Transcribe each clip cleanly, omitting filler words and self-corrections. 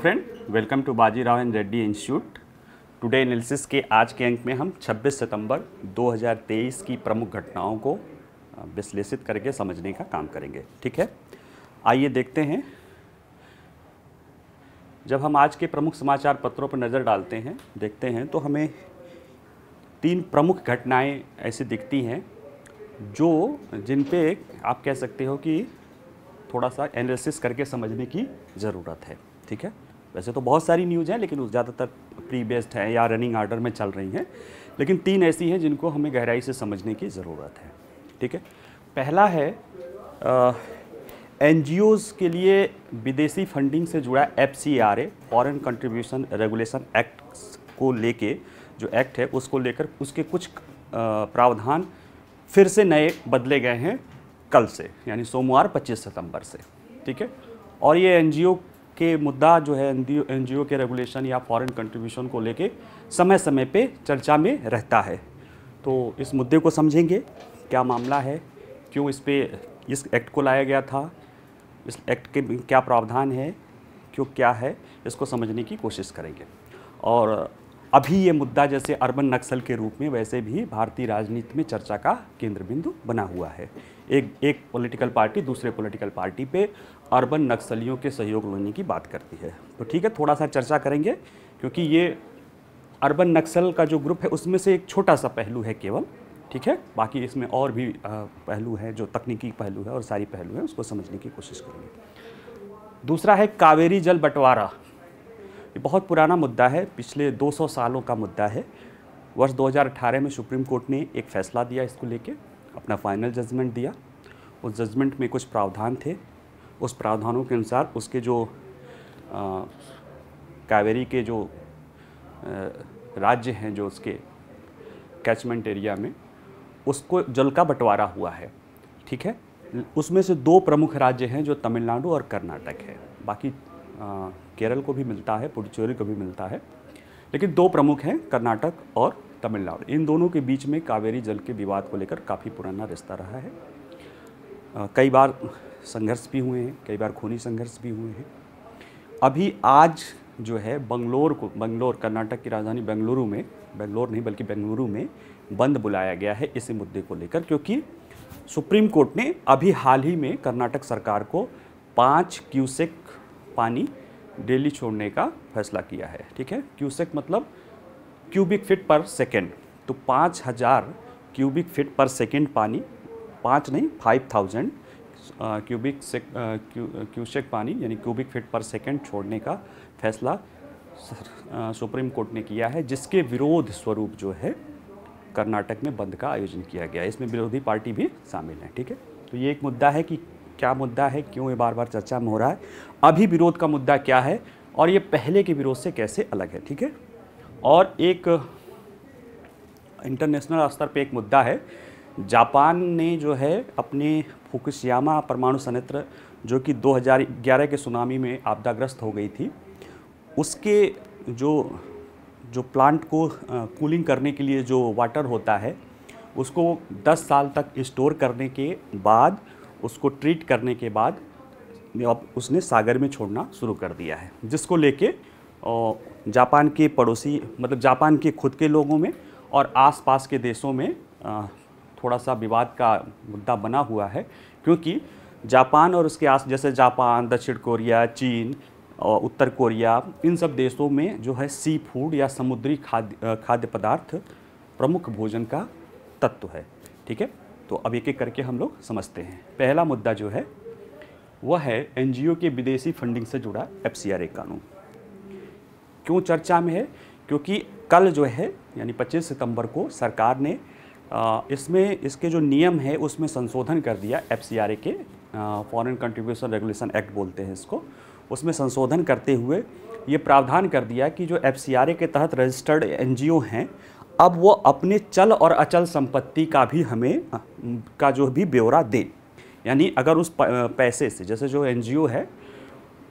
Friend, welcome to Bajirao and Reddy institute. Today analysis के आज के अंक में हम 26 सितंबर 2023 की प्रमुख घटनाओं को विश्लेषित करके समझने का काम करेंगे। ठीक है, आइए देखते हैं। जब हम आज के प्रमुख समाचार पत्रों पर नज़र डालते हैं, देखते हैं तो हमें तीन प्रमुख घटनाएं ऐसी दिखती हैं जो जिन पे आप कह सकते हो कि थोड़ा सा एनालिसिस करके समझने की ज़रूरत है। ठीक है, वैसे तो बहुत सारी न्यूज़ हैं, लेकिन ज़्यादातर प्री बेस्ड हैं या रनिंग आर्डर में चल रही हैं, लेकिन तीन ऐसी हैं जिनको हमें गहराई से समझने की ज़रूरत है। ठीक है, पहला है एनजीओज़ के लिए विदेशी फंडिंग से जुड़ा FCRA foreign contribution regulation act को लेके जो एक्ट है उसको लेकर उसके कुछ प्रावधान फिर से नए बदले गए हैं कल से, यानी सोमवार 25 सितंबर से। ठीक है, और ये एनजीओ के मुद्दा जो है एनजीओ के रेगुलेशन या फॉरेन कंट्रीब्यूशन को लेके समय समय पे चर्चा में रहता है। तो इस मुद्दे को समझेंगे, क्या मामला है, क्यों इस एक्ट को लाया गया था, इस एक्ट के क्या प्रावधान है, क्यों क्या है, इसको समझने की कोशिश करेंगे। और अभी ये मुद्दा जैसे अर्बन नक्सल के रूप में वैसे भी भारतीय राजनीति में चर्चा का केंद्र बिंदु बना हुआ है। एक पॉलिटिकल पार्टी दूसरे पॉलिटिकल पार्टी पे अर्बन नक्सलियों के सहयोग लेने की बात करती है। तो ठीक है, थोड़ा सा चर्चा करेंगे, क्योंकि ये अर्बन नक्सल का जो ग्रुप है उसमें से एक छोटा सा पहलू है केवल। ठीक है, बाकी इसमें और भी पहलू हैं, जो तकनीकी पहलू है और सारी पहलू हैं, उसको समझने की कोशिश करेंगे। दूसरा है कावेरी जल बंटवारा। ये बहुत पुराना मुद्दा है, पिछले 200 सालों का मुद्दा है। वर्ष 2018 में सुप्रीम कोर्ट ने एक फ़ैसला दिया, इसको लेके अपना फाइनल जजमेंट दिया। उस जजमेंट में कुछ प्रावधान थे, उस प्रावधानों के अनुसार उसके जो कावेरी के जो राज्य हैं जो उसके कैचमेंट एरिया में, उसको जल का बंटवारा हुआ है। ठीक है, उसमें से दो प्रमुख राज्य हैं जो तमिलनाडु और कर्नाटक है। बाकी केरल को भी मिलता है, पुडुचेरी को भी मिलता है, लेकिन दो प्रमुख हैं, कर्नाटक और तमिलनाडु। इन दोनों के बीच में कावेरी जल के विवाद को लेकर काफ़ी पुराना रिश्ता रहा है। कई बार संघर्ष भी हुए हैं, कई बार खूनी संघर्ष भी हुए हैं। अभी आज जो है बंगलोर कर्नाटक की राजधानी बेंगलुरु में बंद बुलाया गया है इसी मुद्दे को लेकर, क्योंकि सुप्रीम कोर्ट ने अभी हाल ही में कर्नाटक सरकार को 5 क्यूसेक पानी डेली छोड़ने का फैसला किया है। ठीक है, क्यूसेक मतलब क्यूबिक फीट पर सेकेंड, तो 5000 क्यूबिक फीट पर सेकेंड पानी, 5 नहीं 5000 क्यूसेक पानी यानी क्यूबिक फीट पर सेकेंड छोड़ने का फैसला सुप्रीम कोर्ट ने किया है, जिसके विरोध स्वरूप जो है कर्नाटक में बंद का आयोजन किया गया है। इसमें विरोधी पार्टी भी शामिल है। ठीक है, तो ये एक मुद्दा है कि क्या मुद्दा है, क्यों ये बार बार चर्चा में हो रहा है, अभी विरोध का मुद्दा क्या है और ये पहले के विरोध से कैसे अलग है। ठीक है, और एक इंटरनेशनल स्तर पे एक मुद्दा है, जापान ने जो है अपने फुकुशियामा परमाणु संयंत्र जो कि 2011 के सुनामी में आपदाग्रस्त हो गई थी, उसके जो प्लांट को कूलिंग करने के लिए जो वाटर होता है उसको 10 साल तक स्टोर करने के बाद, उसको ट्रीट करने के बाद अब उसने सागर में छोड़ना शुरू कर दिया है, जिसको लेके जापान के पड़ोसी मतलब जापान के खुद के लोगों में और आसपास के देशों में थोड़ा सा विवाद का मुद्दा बना हुआ है। क्योंकि जापान और उसके जैसे जापान, दक्षिण कोरिया, चीन और उत्तर कोरिया, इन सब देशों में जो है सी फूड या समुद्री खाद्य पदार्थ प्रमुख भोजन का तत्व है। ठीक है, तो अब एक एक करके हम लोग समझते हैं। पहला मुद्दा जो है वह है एनजीओ के विदेशी फंडिंग से जुड़ा FCRA कानून। क्यों चर्चा में है? क्योंकि कल जो है यानी 25 सितंबर को सरकार ने इसमें इसके जो नियम है उसमें संशोधन कर दिया। FCRA के फॉरेन कंट्रीब्यूशन रेगुलेशन एक्ट बोलते हैं इसको, उसमें संशोधन करते हुए ये प्रावधान कर दिया कि जो FCRA के तहत रजिस्टर्ड एनजीओ हैं, अब वो अपने चल और अचल संपत्ति का भी जो भी ब्यौरा दे। यानी अगर उस पैसे से, जैसे जो एनजीओ है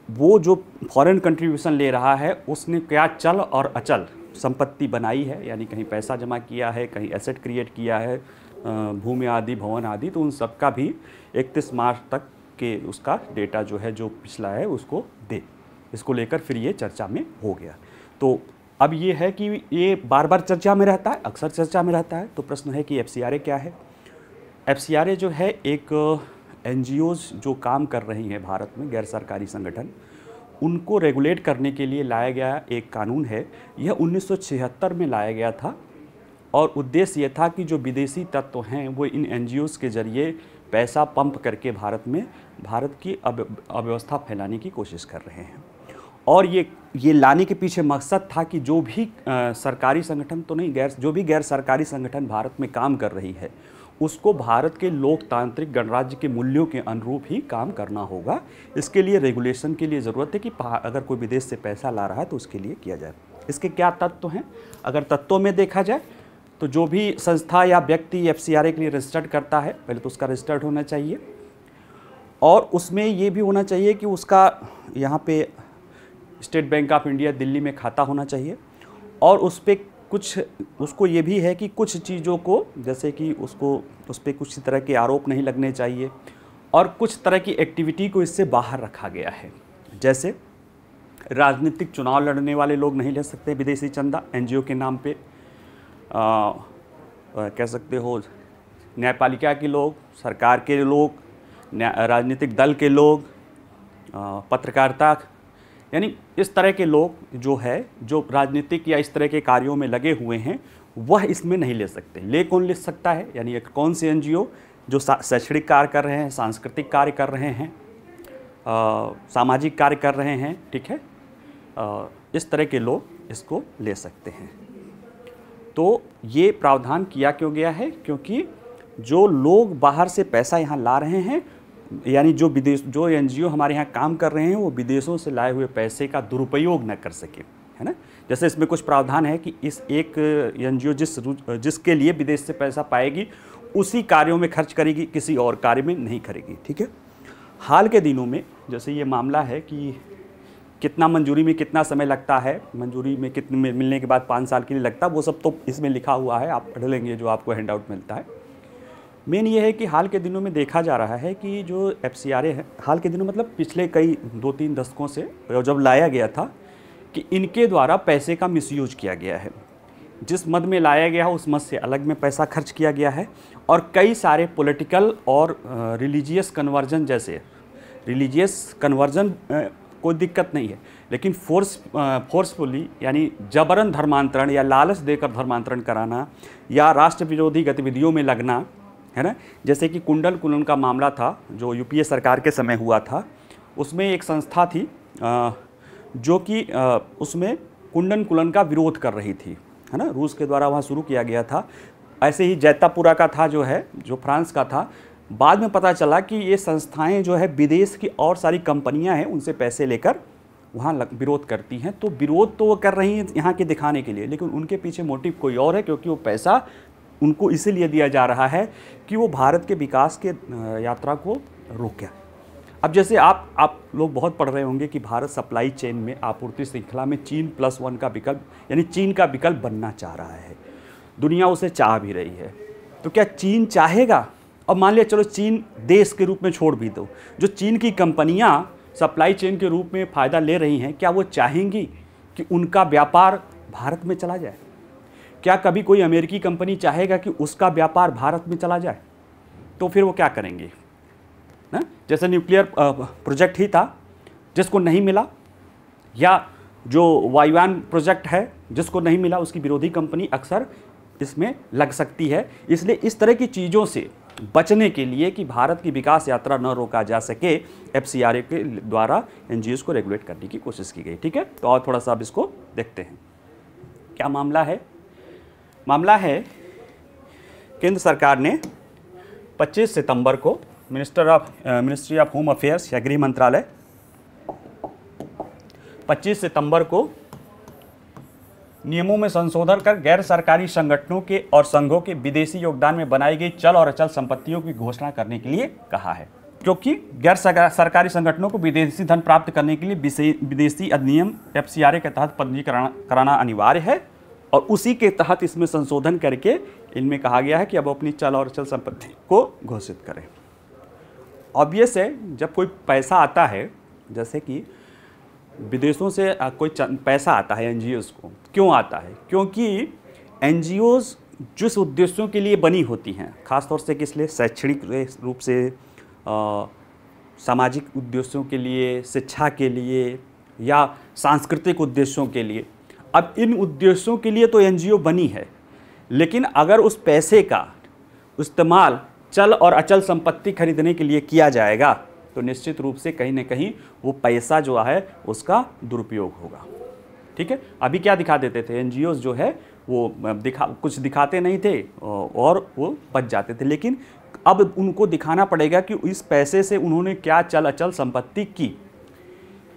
वो जो फॉरेन कंट्रीब्यूशन ले रहा है उसने क्या चल और अचल संपत्ति बनाई है, यानी कहीं पैसा जमा किया है, कहीं एसेट क्रिएट किया है, भूमि आदि, भवन आदि, तो उन सब का भी 31 मार्च तक के उसका डेटा जो है जो पिछला है उसको दे। इसको लेकर फिर ये चर्चा में हो गया। तो अब ये है कि ये बार बार चर्चा में रहता है, अक्सर चर्चा में रहता है। तो प्रश्न है कि FCRA क्या है। FCRA जो है एक NGOs जो काम कर रही हैं भारत में, गैर सरकारी संगठन, उनको रेगुलेट करने के लिए लाया गया एक कानून है। यह 1976 में लाया गया था और उद्देश्य यह था कि जो विदेशी तत्व हैं वो इन NGOs के जरिए पैसा पंप करके भारत में भारत की अव्यवस्था फैलाने की कोशिश कर रहे हैं। और ये लाने के पीछे मकसद था कि जो भी सरकारी संगठन तो नहीं, जो भी गैर सरकारी संगठन भारत में काम कर रही है उसको भारत के लोकतांत्रिक गणराज्य के मूल्यों के अनुरूप ही काम करना होगा। इसके लिए रेगुलेशन की लिए ज़रूरत है कि अगर कोई विदेश से पैसा ला रहा है तो उसके लिए किया जाए। इसके क्या तत्व हैं? अगर तत्वों में देखा जाए तो जो भी संस्था या व्यक्ति FCRA के लिए रजिस्टर्ड करता है, पहले तो उसका रजिस्टर्ड होना चाहिए और उसमें ये भी होना चाहिए कि उसका यहाँ पे state bank of India Delhi में खाता होना चाहिए और उस पर उसको ये भी है कि कुछ चीज़ों को, जैसे कि उस पर कुछ तरह के आरोप नहीं लगने चाहिए और कुछ तरह की एक्टिविटी को इससे बाहर रखा गया है। जैसे राजनीतिक चुनाव लड़ने वाले लोग नहीं ले सकते विदेशी चंदा NGO के नाम पे, कह सकते हो न्यायपालिका के लोग, सरकार के लोग, राजनीतिक दल के लोग, पत्रकारिता, यानी इस तरह के लोग जो राजनीतिक या इस तरह के कार्यों में लगे हुए हैं वह इसमें नहीं ले सकते। ले कौन ले सकता है? यानी एक कौन से NGO जो शैक्षणिक कार्य कर रहे हैं, सांस्कृतिक कार्य कर रहे हैं, सामाजिक कार्य कर रहे हैं, ठीक है, इस तरह के लोग इसको ले सकते हैं। तो ये प्रावधान किया क्यों गया है? क्योंकि जो लोग बाहर से पैसा यहाँ ला रहे हैं, यानी जो NGO हमारे यहाँ काम कर रहे हैं वो विदेशों से लाए हुए पैसे का दुरुपयोग न कर सके, है ना। जैसे इसमें कुछ प्रावधान है कि इस एक NGO जिसके लिए विदेश से पैसा पाएगी उसी कार्यों में खर्च करेगी, किसी और कार्य में नहीं करेगी, ठीक है। हाल के दिनों में जैसे ये मामला है कि कितना मंजूरी में कितना समय लगता है, मंजूरी में कितने मिलने के बाद 5 साल के लिए लगता है, वो सब तो इसमें लिखा हुआ है, आप पढ़ लेंगे जो आपको हैंड आउट मिलता है। मेन ये है कि हाल के दिनों में देखा जा रहा है कि जो FCRA है, हाल के दिनों मतलब पिछले कई 2-3 दशकों से जब लाया गया था कि इनके द्वारा पैसे का मिसयूज किया गया है। जिस मद में लाया गया है उस मद से अलग में पैसा खर्च किया गया है और कई सारे पॉलिटिकल और रिलीजियस कन्वर्जन, जैसे रिलीजियस कन्वर्जन कोई दिक्कत नहीं है, लेकिन फोर्सफुली यानी जबरन धर्मांतरण या लालच देकर धर्मांतरण कराना या राष्ट्र विरोधी गतिविधियों में लगना, है ना। जैसे कि कुंडल कुलन का मामला था जो UPA सरकार के समय हुआ था। उसमें एक संस्था थी जो कि उसमें कुंडल कुलन का विरोध कर रही थी, है ना, रूस के द्वारा वहाँ शुरू किया गया था। ऐसे ही जैतापुरा का था जो फ्रांस का था। बाद में पता चला कि ये संस्थाएं जो है विदेश की और सारी कंपनियां हैं उनसे पैसे लेकर वहाँ विरोध करती हैं। तो विरोध तो वो कर रही हैं यहाँ के दिखाने के लिए, लेकिन उनके पीछे मोटिव कोई और है, क्योंकि वो पैसा उनको इसीलिए दिया जा रहा है कि वो भारत के विकास के यात्रा को रोके। अब जैसे आप लोग बहुत पढ़ रहे होंगे कि भारत सप्लाई चेन में, आपूर्ति श्रृंखला में चीन+1 का विकल्प, यानी चीन का विकल्प बनना चाह रहा है। दुनिया उसे चाह भी रही है। तो क्या चीन चाहेगा? अब मान लिया चलो चीन देश के रूप में छोड़ भी दो, जो चीन की कंपनियां सप्लाई चेन के रूप में फ़ायदा ले रही हैं, क्या वो चाहेंगी कि उनका व्यापार भारत में चला जाए? क्या कभी कोई अमेरिकी कंपनी चाहेगा कि उसका व्यापार भारत में चला जाए? तो फिर वो क्या करेंगे ना? जैसे न्यूक्लियर प्रोजेक्ट ही था जिसको नहीं मिला, या जो वायुयान प्रोजेक्ट है जिसको नहीं मिला, उसकी विरोधी कंपनी अक्सर इसमें लग सकती है। इसलिए इस तरह की चीज़ों से बचने के लिए कि भारत की विकास यात्रा न रोका जा सके, FCRA के द्वारा NGOs को रेगुलेट करने की कोशिश की गई। ठीक है, तो और थोड़ा सा अब इसको देखते हैं। क्या मामला है? मामला है केंद्र सरकार ने 25 सितंबर को मिनिस्ट्री ऑफ होम अफेयर्स या गृह मंत्रालय 25 सितंबर को नियमों में संशोधन कर गैर सरकारी संगठनों के और संघों के विदेशी योगदान में बनाई गई चल और अचल संपत्तियों की घोषणा करने के लिए कहा है, क्योंकि गैर सरकारी संगठनों को विदेशी धन प्राप्त करने के लिए विदेशी अधिनियम FCRA के तहत पंजीकरण कराना अनिवार्य है और उसी के तहत इसमें संशोधन करके इनमें कहा गया है कि अब अपनी चल और अचल संपत्ति को घोषित करें। ऑब्वियस है, जब कोई पैसा आता है, जैसे कि विदेशों से कोई पैसा आता है एनजीओज़ को, क्यों आता है? क्योंकि एनजीओज़ जिस उद्देश्यों के लिए बनी होती हैं, ख़ासतौर से किस लिए, शैक्षणिक रूप से, सामाजिक उद्देश्यों के लिए, शिक्षा के लिए या सांस्कृतिक उद्देश्यों के लिए। अब इन उद्देश्यों के लिए तो एनजीओ बनी है, लेकिन अगर उस पैसे का इस्तेमाल चल और अचल संपत्ति खरीदने के लिए किया जाएगा तो निश्चित रूप से कहीं ना कहीं वो पैसा जो है उसका दुरुपयोग होगा। ठीक है, अभी क्या दिखा देते थे एनजीओज़ जो है वो कुछ दिखाते नहीं थे और वो बच जाते थे, लेकिन अब उनको दिखाना पड़ेगा कि इस पैसे से उन्होंने क्या चल अचल संपत्ति की।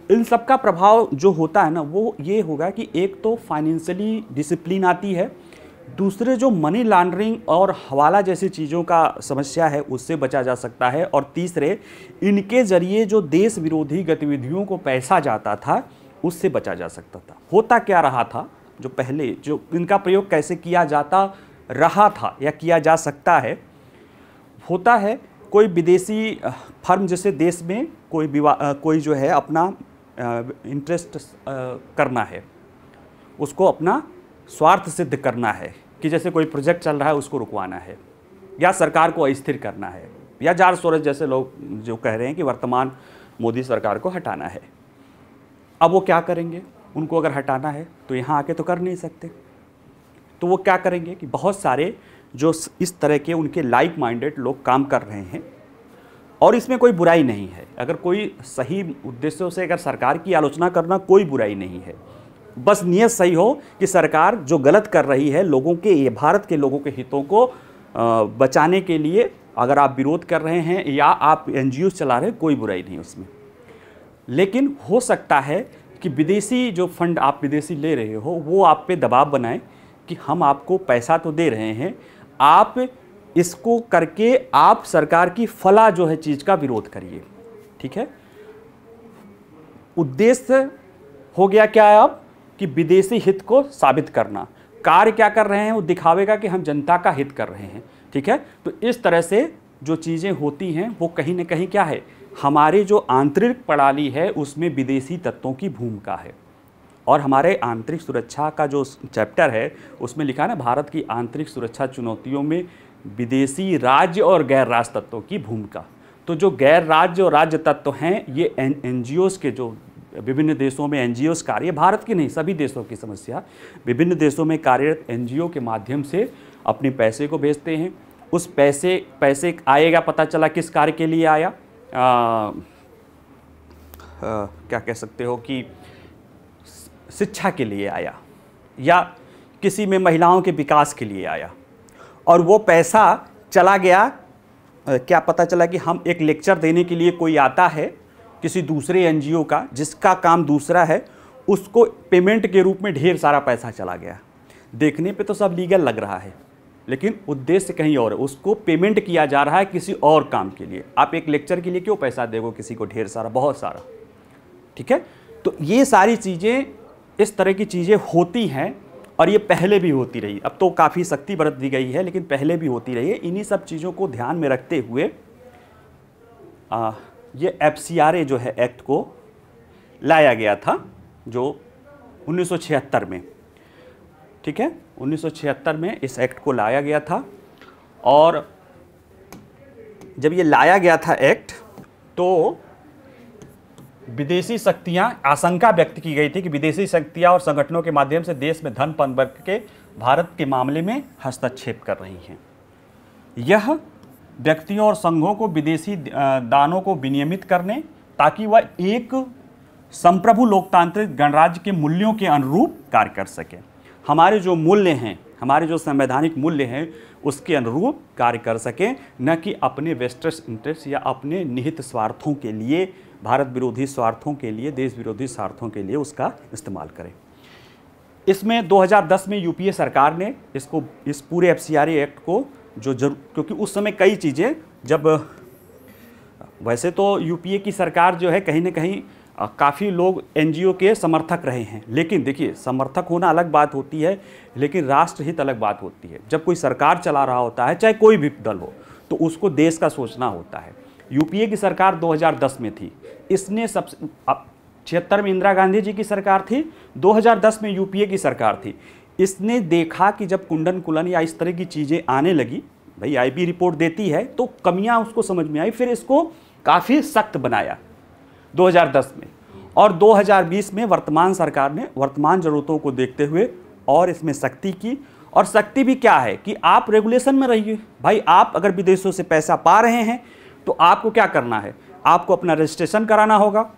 इन सब का प्रभाव जो होता है ना वो ये होगा कि एक तो फाइनेंशियली डिसिप्लिन आती है, दूसरे जो मनी लॉन्ड्रिंग और हवाला जैसी चीज़ों का समस्या है उससे बचा जा सकता है, और तीसरे इनके ज़रिए जो देश विरोधी गतिविधियों को पैसा जाता था उससे बचा जा सकता था। होता क्या रहा था, जो पहले जो इनका प्रयोग कैसे किया जाता रहा था या किया जा सकता है, होता है कोई विदेशी फर्म जैसे देश में कोई जो है अपना इंटरेस्ट करना है, उसको अपना स्वार्थ सिद्ध करना है कि जैसे कोई प्रोजेक्ट चल रहा है उसको रुकवाना है या सरकार को अस्थिर करना है, या जॉर्ज सोरोस जैसे लोग जो कह रहे हैं कि वर्तमान मोदी सरकार को हटाना है। अब वो क्या करेंगे, उनको अगर हटाना है तो यहाँ आके तो कर नहीं सकते, तो वो क्या करेंगे कि बहुत सारे जो इस तरह के उनके लाइक माइंडेड लोग काम कर रहे हैं, और इसमें कोई बुराई नहीं है। अगर कोई सही उद्देश्यों से अगर सरकार की आलोचना करना कोई बुराई नहीं है, बस नियत सही हो कि सरकार जो गलत कर रही है लोगों के, ये भारत के लोगों के हितों को बचाने के लिए अगर आप विरोध कर रहे हैं या आप एनजीओ चला रहे हैं, कोई बुराई नहीं उसमें। लेकिन हो सकता है कि विदेशी जो फंड आप विदेशी ले रहे हो वो आप पे दबाव बनाए कि हम आपको पैसा तो दे रहे हैं, आप इसको करके आप सरकार की फला जो है चीज़ का विरोध करिए। ठीक है, उद्देश्य हो गया क्या है अब कि विदेशी हित को साबित करना। कार्य क्या कर रहे हैं, वो दिखावेगा कि हम जनता का हित कर रहे हैं। ठीक है, तो इस तरह से जो चीज़ें होती हैं वो कहीं ना कहीं क्या है, हमारी जो आंतरिक प्रणाली है उसमें विदेशी तत्वों की भूमिका है। और हमारे आंतरिक सुरक्षा का जो चैप्टर है उसमें लिखा है ना, भारत की आंतरिक सुरक्षा चुनौतियों में विदेशी राज्य और गैर राज्य तत्वों की भूमिका। तो जो गैर राज्य और राज्य तत्व हैं ये एनजीओज़ के, जो विभिन्न देशों में एनजीओज़ कार्य, भारत की नहीं सभी देशों की समस्या, विभिन्न देशों में कार्यरत एनजीओ के माध्यम से अपने पैसे को भेजते हैं। उस पैसे आएगा, पता चला किस कार्य के लिए आया, क्या कह सकते हो कि शिक्षा के लिए आया या किसी में महिलाओं के विकास के लिए आया, और वो पैसा चला गया। क्या पता चला कि हम एक लेक्चर देने के लिए कोई आता है किसी दूसरे एनजीओ का जिसका काम दूसरा है, उसको पेमेंट के रूप में ढेर सारा पैसा चला गया। देखने पे तो सब लीगल लग रहा है लेकिन उद्देश्य कहीं और है, उसको पेमेंट किया जा रहा है किसी और काम के लिए। आप एक लेक्चर के लिए क्यों पैसा देगो किसी को ढेर सारा, बहुत सारा। ठीक है, तो ये सारी चीज़ें, इस तरह की चीज़ें होती हैं और ये पहले भी होती रही। अब तो काफ़ी सख्ती बरत दी गई है लेकिन पहले भी होती रही है। इन्हीं सब चीज़ों को ध्यान में रखते हुए ये FCRA जो है एक्ट को लाया गया था जो 1976 में। ठीक है, 1976 में इस एक्ट को लाया गया था, और जब ये लाया गया था एक्ट तो विदेशी शक्तियां, आशंका व्यक्त की गई थी कि विदेशी शक्तियां और संगठनों के माध्यम से देश में धन पनप के भारत के मामले में हस्तक्षेप कर रही हैं। यह व्यक्तियों और संघों को विदेशी दानों को विनियमित करने ताकि वह एक संप्रभु लोकतांत्रिक गणराज्य के मूल्यों के अनुरूप कार्य कर सके। हमारे जो मूल्य हैं, हमारे जो संवैधानिक मूल्य हैं उसके अनुरूप कार्य कर सके, न कि अपने वेस्टेड इंटरेस्ट या अपने निहित स्वार्थों के लिए, भारत विरोधी स्वार्थों के लिए, देश विरोधी स्वार्थों के लिए उसका इस्तेमाल करें। इसमें 2010 में यूपीए सरकार ने इसको, इस पूरे FCRA एक्ट को क्योंकि उस समय कई चीज़ें, जब वैसे तो यूपीए की सरकार जो है कहीं ना कहीं काफ़ी लोग एनजीओ के समर्थक रहे हैं, लेकिन देखिए समर्थक होना अलग बात होती है लेकिन राष्ट्रहित अलग बात होती है। जब कोई सरकार चला रहा होता है, चाहे कोई भी दल हो, तो उसको देश का सोचना होता है। यूपीए की सरकार 2010 में थी, इसने सबसे 76 में इंदिरा गांधी जी की सरकार थी, 2010 में यूपीए की सरकार थी। इसने देखा कि जब कुंडन कुलन या इस तरह की चीज़ें आने लगी, भाई आईबी रिपोर्ट देती है, तो कमियां उसको समझ में आई, फिर इसको काफ़ी सख्त बनाया 2010 में। और 2020 में वर्तमान सरकार ने वर्तमान ज़रूरतों को देखते हुए और इसमें सख्ती की। और सख्ती भी क्या है कि आप रेगुलेशन में रहिए। भाई आप अगर विदेशों से पैसा पा रहे हैं तो आपको क्या करना है, आपको अपना रजिस्ट्रेशन कराना होगा।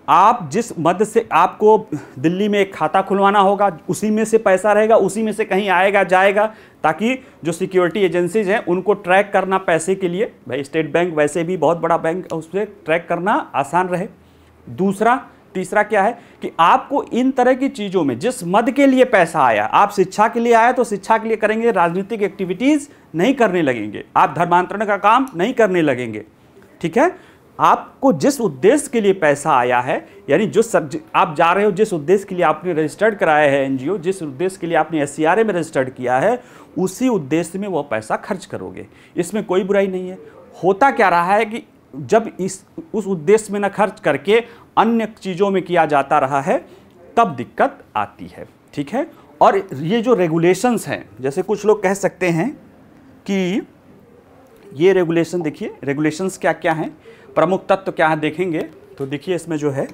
आप जिस मद से आपको दिल्ली में एक खाता खुलवाना होगा, उसी में से पैसा रहेगा, उसी में से कहीं आएगा जाएगा, ताकि जो सिक्योरिटी एजेंसीज हैं उनको ट्रैक करना पैसे के लिए, भाई स्टेट बैंक वैसे भी बहुत बड़ा बैंक, उससे ट्रैक करना आसान रहे। तीसरा क्या है कि आपको इन तरह की चीज़ों में जिस मद के लिए पैसा आया, आप शिक्षा के लिए आया तो शिक्षा के लिए करेंगे, राजनीतिक एक्टिविटीज़ नहीं करने लगेंगे, आप धर्मांतरण का काम नहीं करने लगेंगे, ठीक है। आपको जिस उद्देश्य के लिए पैसा आया है, यानी जो आप जा रहे हो, जिस उद्देश्य के लिए आपने रजिस्टर्ड कराया है एनजीओ, जिस उद्देश्य के लिए आपने एससीआरए में रजिस्टर्ड किया है, उसी उद्देश्य में वो पैसा खर्च करोगे, इसमें कोई बुराई नहीं है। होता क्या रहा है कि जब उस उद्देश्य में न खर्च करके अन्य चीज़ों में किया जाता रहा है, तब दिक्कत आती है, ठीक है। और ये जो रेगुलेशंस हैं, जैसे कुछ लोग कह सकते हैं कि ये रेगुलेशन, देखिए रेगुलेशंस क्या क्या हैं, प्रमुख तत्व क्या है देखेंगे तो देखिए इसमें जो है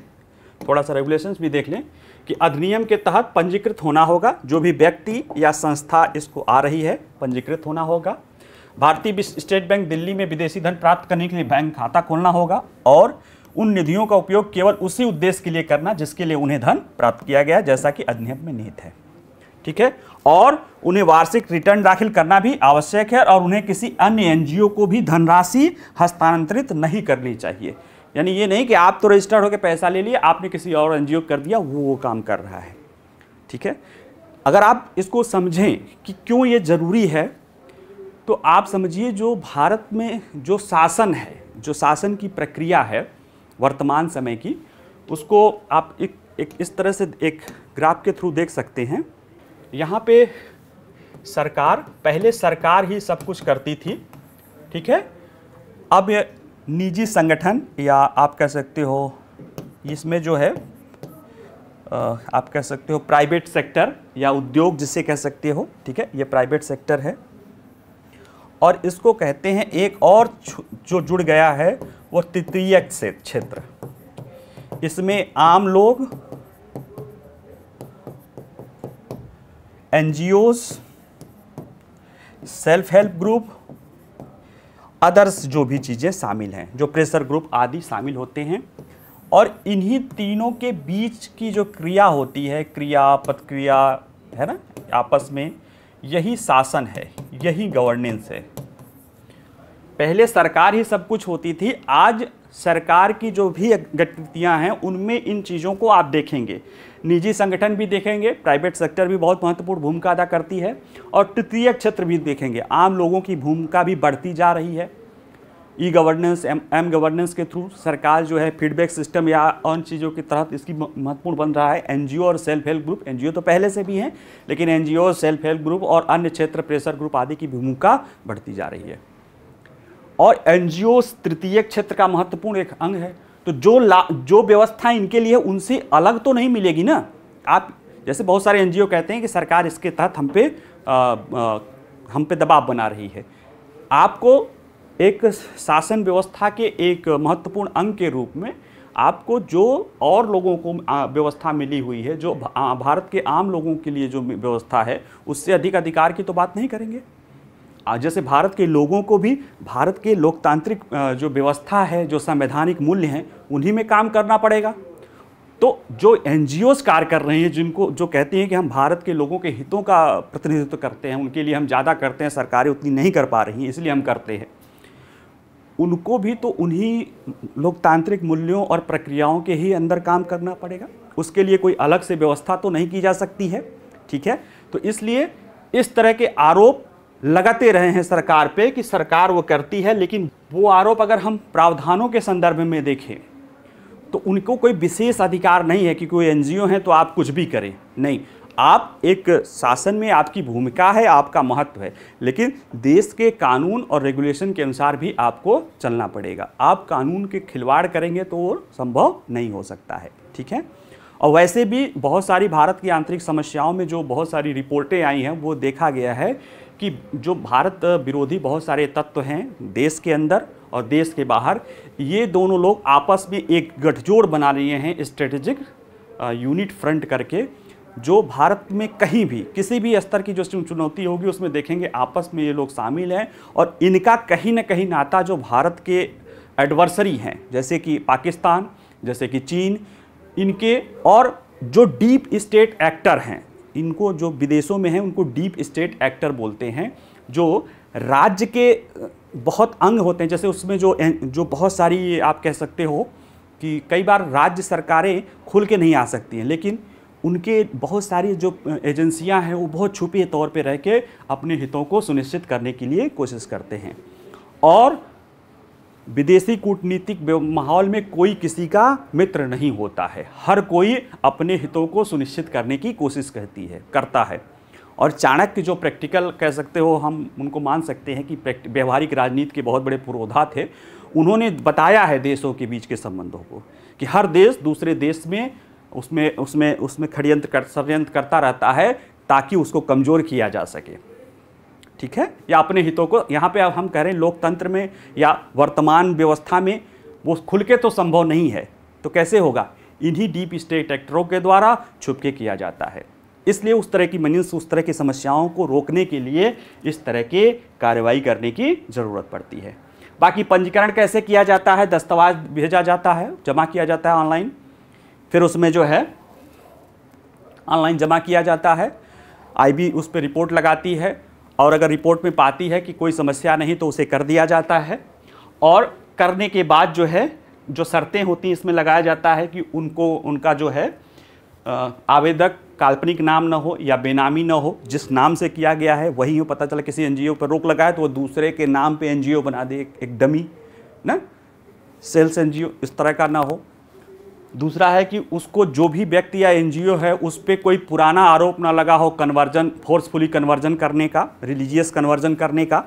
थोड़ा सा रेगुलेशंस भी देख लें कि अधिनियम के तहत पंजीकृत होना होगा, जो भी व्यक्ति या संस्था इसको आ रही है पंजीकृत होना होगा। भारतीय स्टेट बैंक दिल्ली में विदेशी धन प्राप्त करने के लिए बैंक खाता खोलना होगा और उन निधियों का उपयोग केवल उसी उद्देश्य के लिए करना जिसके लिए उन्हें धन प्राप्त किया गया, जैसा कि अधिनियम में निहित है, ठीक है। और उन्हें वार्षिक रिटर्न दाखिल करना भी आवश्यक है और उन्हें किसी अन्य एनजीओ को भी धनराशि हस्तांतरित नहीं करनी चाहिए। यानी ये नहीं कि आप तो रजिस्टर्ड होकर पैसा ले लिए, आपने किसी और एनजीओ कर दिया, वो काम कर रहा है, ठीक है। अगर आप इसको समझें कि क्यों ये ज़रूरी है, तो आप समझिए जो भारत में जो शासन है, जो शासन की प्रक्रिया है वर्तमान समय की, उसको आप एक इस तरह से एक ग्राफ के थ्रू देख सकते हैं। यहाँ पे सरकार, पहले सरकार ही सब कुछ करती थी, ठीक है। अब ये निजी संगठन या आप कह सकते हो इसमें जो है आप कह सकते हो प्राइवेट सेक्टर या उद्योग जिसे कह सकते हो, ठीक है, ये प्राइवेट सेक्टर है। और इसको कहते हैं एक और जो जुड़ गया है वो तृतीयक क्षेत्र। इसमें आम लोग, NGOs, self help group, others जो भी चीज़ें शामिल हैं, जो प्रेशर ग्रुप आदि शामिल होते हैं। और इन्हीं तीनों के बीच की जो क्रिया होती है, क्रिया प्रतिक्रिया है ना आपस में, यही शासन है, यही गवर्नेंस है। पहले सरकार ही सब कुछ होती थी, आज सरकार की जो भी गतिविधियां हैं उनमें इन चीज़ों को आप देखेंगे। निजी संगठन भी देखेंगे, प्राइवेट सेक्टर भी बहुत महत्वपूर्ण भूमिका अदा करती है, और तृतीय क्षेत्र भी देखेंगे, आम लोगों की भूमिका भी बढ़ती जा रही है। ई गवर्नेंस, एम गवर्नेंस के थ्रू सरकार जो है फीडबैक सिस्टम या अन्य चीज़ों के तहत इसकी महत्वपूर्ण बन रहा है। एनजीओ और सेल्फ हेल्प ग्रुप, एनजीओ तो पहले से भी हैं, लेकिन एनजीओ, सेल्फ हेल्प ग्रुप और अन्य क्षेत्र प्रेशर ग्रुप आदि की भूमिका बढ़ती जा रही है। और एनजीओ तृतीय क्षेत्र का महत्वपूर्ण एक अंग है। तो जो व्यवस्था इनके लिए उनसे अलग तो नहीं मिलेगी ना। आप जैसे बहुत सारे एनजीओ कहते हैं कि सरकार इसके तहत हम पे दबाव बना रही है। आपको एक शासन व्यवस्था के एक महत्वपूर्ण अंग के रूप में आपको जो और लोगों को व्यवस्था मिली हुई है, जो भारत के आम लोगों के लिए जो व्यवस्था है, उससे अधिक अधिकार की तो बात नहीं करेंगे। जैसे भारत के लोगों को भी भारत के लोकतांत्रिक जो व्यवस्था है, जो संवैधानिक मूल्य हैं, उन्हीं में काम करना पड़ेगा। तो जो एनजीओज कार्य कर रहे हैं, जिनको जो कहते हैं कि हम भारत के लोगों के हितों का प्रतिनिधित्व करते हैं, उनके लिए हम ज़्यादा करते हैं, सरकारें उतनी नहीं कर पा रही हैं इसलिए हम करते हैं, उनको भी तो उन्हीं लोकतांत्रिक मूल्यों और प्रक्रियाओं के ही अंदर काम करना पड़ेगा। उसके लिए कोई अलग से व्यवस्था तो नहीं की जा सकती है, ठीक है। तो इसलिए इस तरह के आरोप लगाते रहे हैं सरकार पे कि सरकार वो करती है, लेकिन वो आरोप अगर हम प्रावधानों के संदर्भ में देखें तो उनको कोई विशेष अधिकार नहीं है कि कोई एनजीओ है तो आप कुछ भी करें। नहीं, आप एक शासन में आपकी भूमिका है, आपका महत्व है, लेकिन देश के कानून और रेगुलेशन के अनुसार भी आपको चलना पड़ेगा। आप कानून के खिलवाड़ करेंगे तो वो संभव नहीं हो सकता है, ठीक है। और वैसे भी बहुत सारी भारत की आंतरिक समस्याओं में जो बहुत सारी रिपोर्टें आई हैं, वो देखा गया है कि जो भारत विरोधी बहुत सारे तत्व हैं देश के अंदर और देश के बाहर, ये दोनों लोग आपस में एक गठजोड़ बना लिए हैं स्ट्रेटेजिक यूनिट फ्रंट करके, जो भारत में कहीं भी किसी भी स्तर की जो चुनौती होगी उसमें देखेंगे आपस में ये लोग शामिल हैं। और इनका कहीं ना कहीं नाता जो भारत के एडवर्सरी हैं, जैसे कि पाकिस्तान, जैसे कि चीन, इनके, और जो डीप स्टेट एक्टर हैं, इनको जो विदेशों में हैं उनको डीप स्टेट एक्टर बोलते हैं, जो राज्य के बहुत अंग होते हैं। जैसे उसमें जो बहुत सारी आप कह सकते हो कि कई बार राज्य सरकारें खुल के नहीं आ सकती हैं, लेकिन उनके बहुत सारी जो एजेंसियां हैं वो बहुत छुपे तौर पे रह के अपने हितों को सुनिश्चित करने के लिए कोशिश करते हैं। और विदेशी कूटनीतिक माहौल में कोई किसी का मित्र नहीं होता है, हर कोई अपने हितों को सुनिश्चित करने की कोशिश करता है। और चाणक्य जो प्रैक्टिकल कह सकते हो, हम उनको मान सकते हैं कि व्यवहारिक राजनीति के बहुत बड़े पुरोधा थे। उन्होंने बताया है देशों के बीच के संबंधों को कि हर देश दूसरे देश में उसमें षड्यंत्र करता रहता है ताकि उसको कमज़ोर किया जा सके, ठीक है, या अपने हितों को। यहाँ पे अब हम कह रहे हैं लोकतंत्र में या वर्तमान व्यवस्था में वो खुल के तो संभव नहीं है, तो कैसे होगा? इन्हीं डीप स्टेट एक्टरों के द्वारा छुप के किया जाता है। इसलिए उस तरह की समस्याओं को रोकने के लिए इस तरह के कार्रवाई करने की ज़रूरत पड़ती है। बाकी पंजीकरण कैसे किया जाता है? दस्तावेज भेजा जाता है, जमा किया जाता है ऑनलाइन, फिर उसमें जो है ऑनलाइन जमा किया जाता है, आईबी उस पर रिपोर्ट लगाती है, और अगर रिपोर्ट में पाती है कि कोई समस्या नहीं तो उसे कर दिया जाता है। और करने के बाद जो है जो शर्तें होती हैं इसमें लगाया जाता है कि उनका जो है आवेदक काल्पनिक नाम न हो या बेनामी न हो, जिस नाम से किया गया है वही हो। पता चला किसी एनजीओ पर रोक लगाए तो वो दूसरे के नाम पे एनजीओ बना दे, एक डमी ना, सेल्स एनजीओ, इस तरह का ना हो। दूसरा है कि उसको जो भी व्यक्ति या एनजीओ है उस पर कोई पुराना आरोप ना लगा हो कन्वर्जन, फोर्सफुली कन्वर्जन करने का, रिलीजियस कन्वर्जन करने का,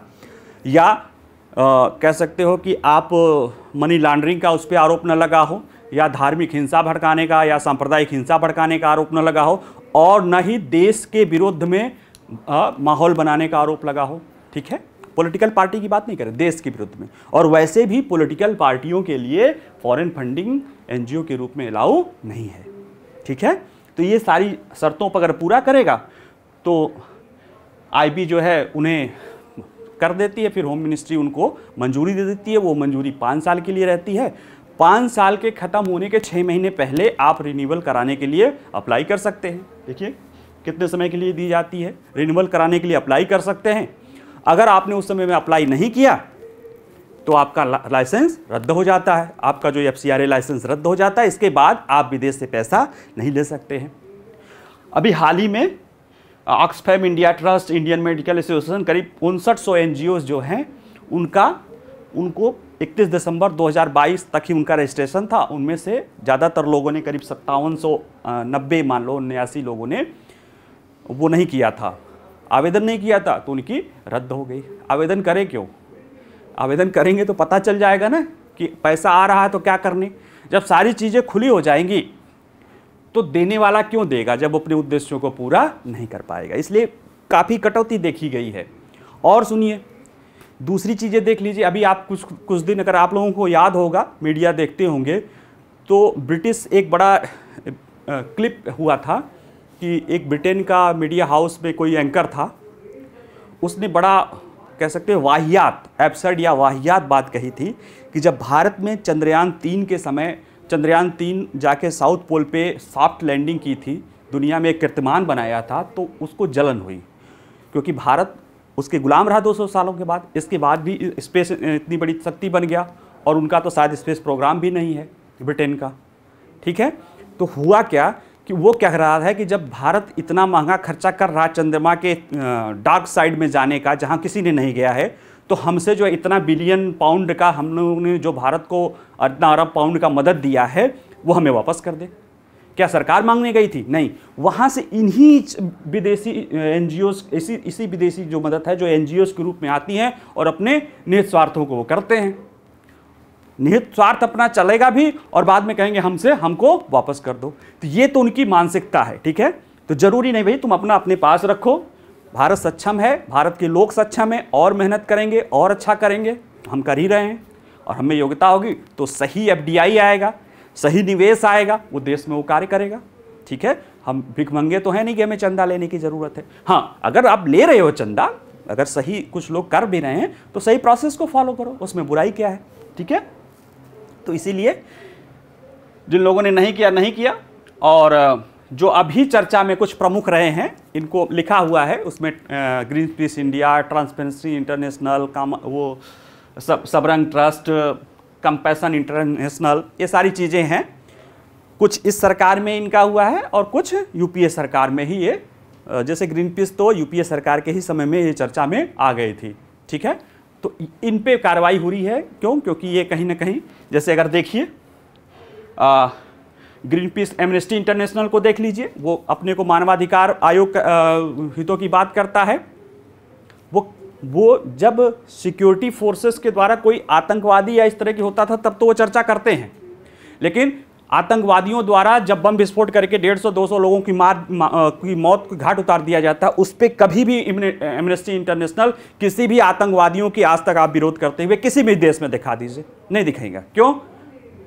या कह सकते हो कि आप मनी लॉन्ड्रिंग का उस पर आरोप न लगा हो, या धार्मिक हिंसा भड़काने का या सांप्रदायिक हिंसा भड़काने का आरोप न लगा हो, और न ही देश के विरुद्ध में माहौल बनाने का आरोप लगा हो, ठीक है। पॉलिटिकल पार्टी की बात नहीं करें, देश के विरुद्ध में। और वैसे भी पॉलिटिकल पार्टियों के लिए फॉरेन फंडिंग एनजीओ के रूप में अलाउ नहीं है, ठीक है। तो ये सारी शर्तों पर अगर पूरा करेगा तो आईबी जो है उन्हें कर देती है, फिर होम मिनिस्ट्री उनको मंजूरी दे देती है। वो मंजूरी 5 साल के लिए रहती है। 5 साल के ख़त्म होने के 6 महीने पहले आप रिन्यूअल कराने के लिए अप्लाई कर सकते हैं। देखिए कितने समय के लिए दी जाती है, रिन्यूअल कराने के लिए अप्लाई कर सकते हैं। अगर आपने उस समय में अप्लाई नहीं किया तो आपका लाइसेंस रद्द हो जाता है, आपका जो FCRA लाइसेंस रद्द हो जाता है। इसके बाद आप विदेश से पैसा नहीं ले सकते हैं। अभी हाल ही में Oxfam India trust, Indian medical association, करीब 5900 NGOs जो हैं उनको 31 दिसंबर 2022 तक ही उनका रजिस्ट्रेशन था। उनमें से ज़्यादातर लोगों ने, करीब 5790 मान लो 79 लोगों ने वो नहीं किया था, आवेदन नहीं किया था, तो उनकी रद्द हो गई। आवेदन करें क्यों? आवेदन करेंगे तो पता चल जाएगा ना कि पैसा आ रहा है तो क्या करने। जब सारी चीज़ें खुली हो जाएंगी तो देने वाला क्यों देगा जब अपने उद्देश्यों को पूरा नहीं कर पाएगा। इसलिए काफ़ी कटौती देखी गई है। और सुनिए, दूसरी चीज़ें देख लीजिए। अभी आप कुछ दिन, अगर आप लोगों को याद होगा, मीडिया देखते होंगे, तो ब्रिटिश एक बड़ा क्लिप हुआ था कि एक ब्रिटेन का मीडिया हाउस में कोई एंकर था, उसने बड़ा कह सकते हैं वाहियात, एब्सर्ड या वाहियात बात कही थी कि जब भारत में चंद्रयान 3 के समय चंद्रयान 3 जाके साउथ पोल पे सॉफ्ट लैंडिंग की थी, दुनिया में एक कीर्तिमान बनाया था, तो उसको जलन हुई क्योंकि भारत उसके गुलाम रहा 200 सालों के बाद। इसके बाद भी स्पेस इतनी बड़ी शक्ति बन गया, और उनका तो शायद स्पेस प्रोग्राम भी नहीं है ब्रिटेन का, ठीक है। तो हुआ क्या कि वो कह रहा है कि जब भारत इतना महंगा खर्चा कर रहा चंद्रमा के डार्क साइड में जाने का, जहाँ किसी ने नहीं गया है, तो हमसे जो इतना बिलियन पाउंड का हम लोगों ने जो भारत को इतना अरब पाउंड का मदद दिया है वो हमें वापस कर दे। क्या सरकार मांगने गई थी? नहीं, वहाँ से इन्हीं विदेशी एनजीओज, इसी विदेशी जो मदद है जो एनजीओज के रूप में आती हैं और अपने निहित स्वार्थों को वो करते हैं। निहित स्वार्थ अपना चलेगा भी और बाद में कहेंगे हमको वापस कर दो। तो ये तो उनकी मानसिकता है, ठीक है। तो जरूरी नहीं भाई तुम अपना अपने पास रखो, भारत सक्षम है, भारत के लोग सक्षम है, और मेहनत करेंगे और अच्छा करेंगे, हम कर ही रहे हैं, और हमें योग्यता होगी तो सही एफडीआई आएगा, सही निवेश आएगा, वो देश में वो कार्य करेगा, ठीक है। हम भिखमंगे तो है नहीं कि हमें चंदा लेने की ज़रूरत है। हाँ, अगर आप ले रहे हो चंदा, अगर सही कुछ लोग कर भी रहे हैं तो सही प्रोसेस को फॉलो करो, उसमें बुराई क्या है, ठीक है। तो इसीलिए जिन लोगों ने नहीं किया, और जो अभी चर्चा में कुछ प्रमुख रहे हैं, इनको लिखा हुआ है उसमें, green peas India, transparency international, वो सबरंग ट्रस्ट, कंपैशन इंटरनेशनल, ये सारी चीज़ें हैं। कुछ इस सरकार में इनका हुआ है और कुछ यूपीए सरकार में ही ये, जैसे ग्रीन पीस तो यूपीए सरकार के ही समय में ये चर्चा में आ गई थी, ठीक है। तो इन पे कार्रवाई हो रही है, क्यों? क्योंकि ये कहीं ना कहीं, जैसे अगर देखिए ग्रीन पीस एमनेस्टी इंटरनेशनल को देख लीजिए, वो अपने को मानवाधिकार आयोग हितों की बात करता है। वो जब सिक्योरिटी फोर्सेस के द्वारा कोई आतंकवादी या इस तरह की होता था तब तो वो चर्चा करते हैं, लेकिन आतंकवादियों द्वारा जब बम विस्फोट करके 150-200 लोगों की मौत को घाट उतार दिया जाता है, उस पर कभी भी एमनेस्टी इंटरनेशनल किसी भी आतंकवादियों की आज तक आप विरोध करते हुए किसी भी देश में दिखा दीजिए, नहीं दिखाएगा। क्यों?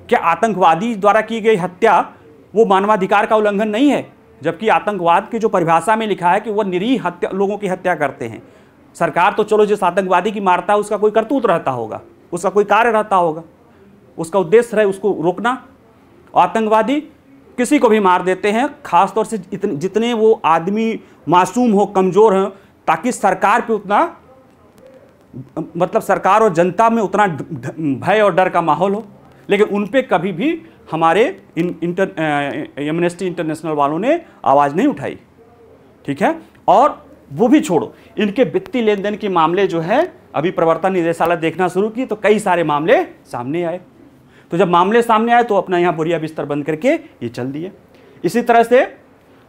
क्या आतंकवादी द्वारा की गई हत्या वो मानवाधिकार का उल्लंघन नहीं है? जबकि आतंकवाद की जो परिभाषा में लिखा है कि वो निरीह लोगों की हत्या करते हैं। सरकार तो चलो जिस आतंकवादी की मारता है उसका कोई करतूत रहता होगा, उसका कोई कार्य रहता होगा, उसका उद्देश्य रहे उसको रोकना। आतंकवादी किसी को भी मार देते हैं, खासतौर से जितने वो आदमी मासूम हो, कमज़ोर हो, ताकि सरकार पे उतना, मतलब सरकार और जनता में उतना भय और डर का माहौल हो। लेकिन उन पे कभी भी हमारे एमनेस्टी इंटरनेशनल वालों ने आवाज़ नहीं उठाई, ठीक है। और वो भी छोड़ो, इनके वित्तीय लेन देन के मामले जो है अभी प्रवर्तन निदेशालय देखना शुरू की तो कई सारे मामले सामने आए। तो जब मामले सामने आए तो अपना यहाँ बोरिया बिस्तर बंद करके ये चल दिए। इसी तरह से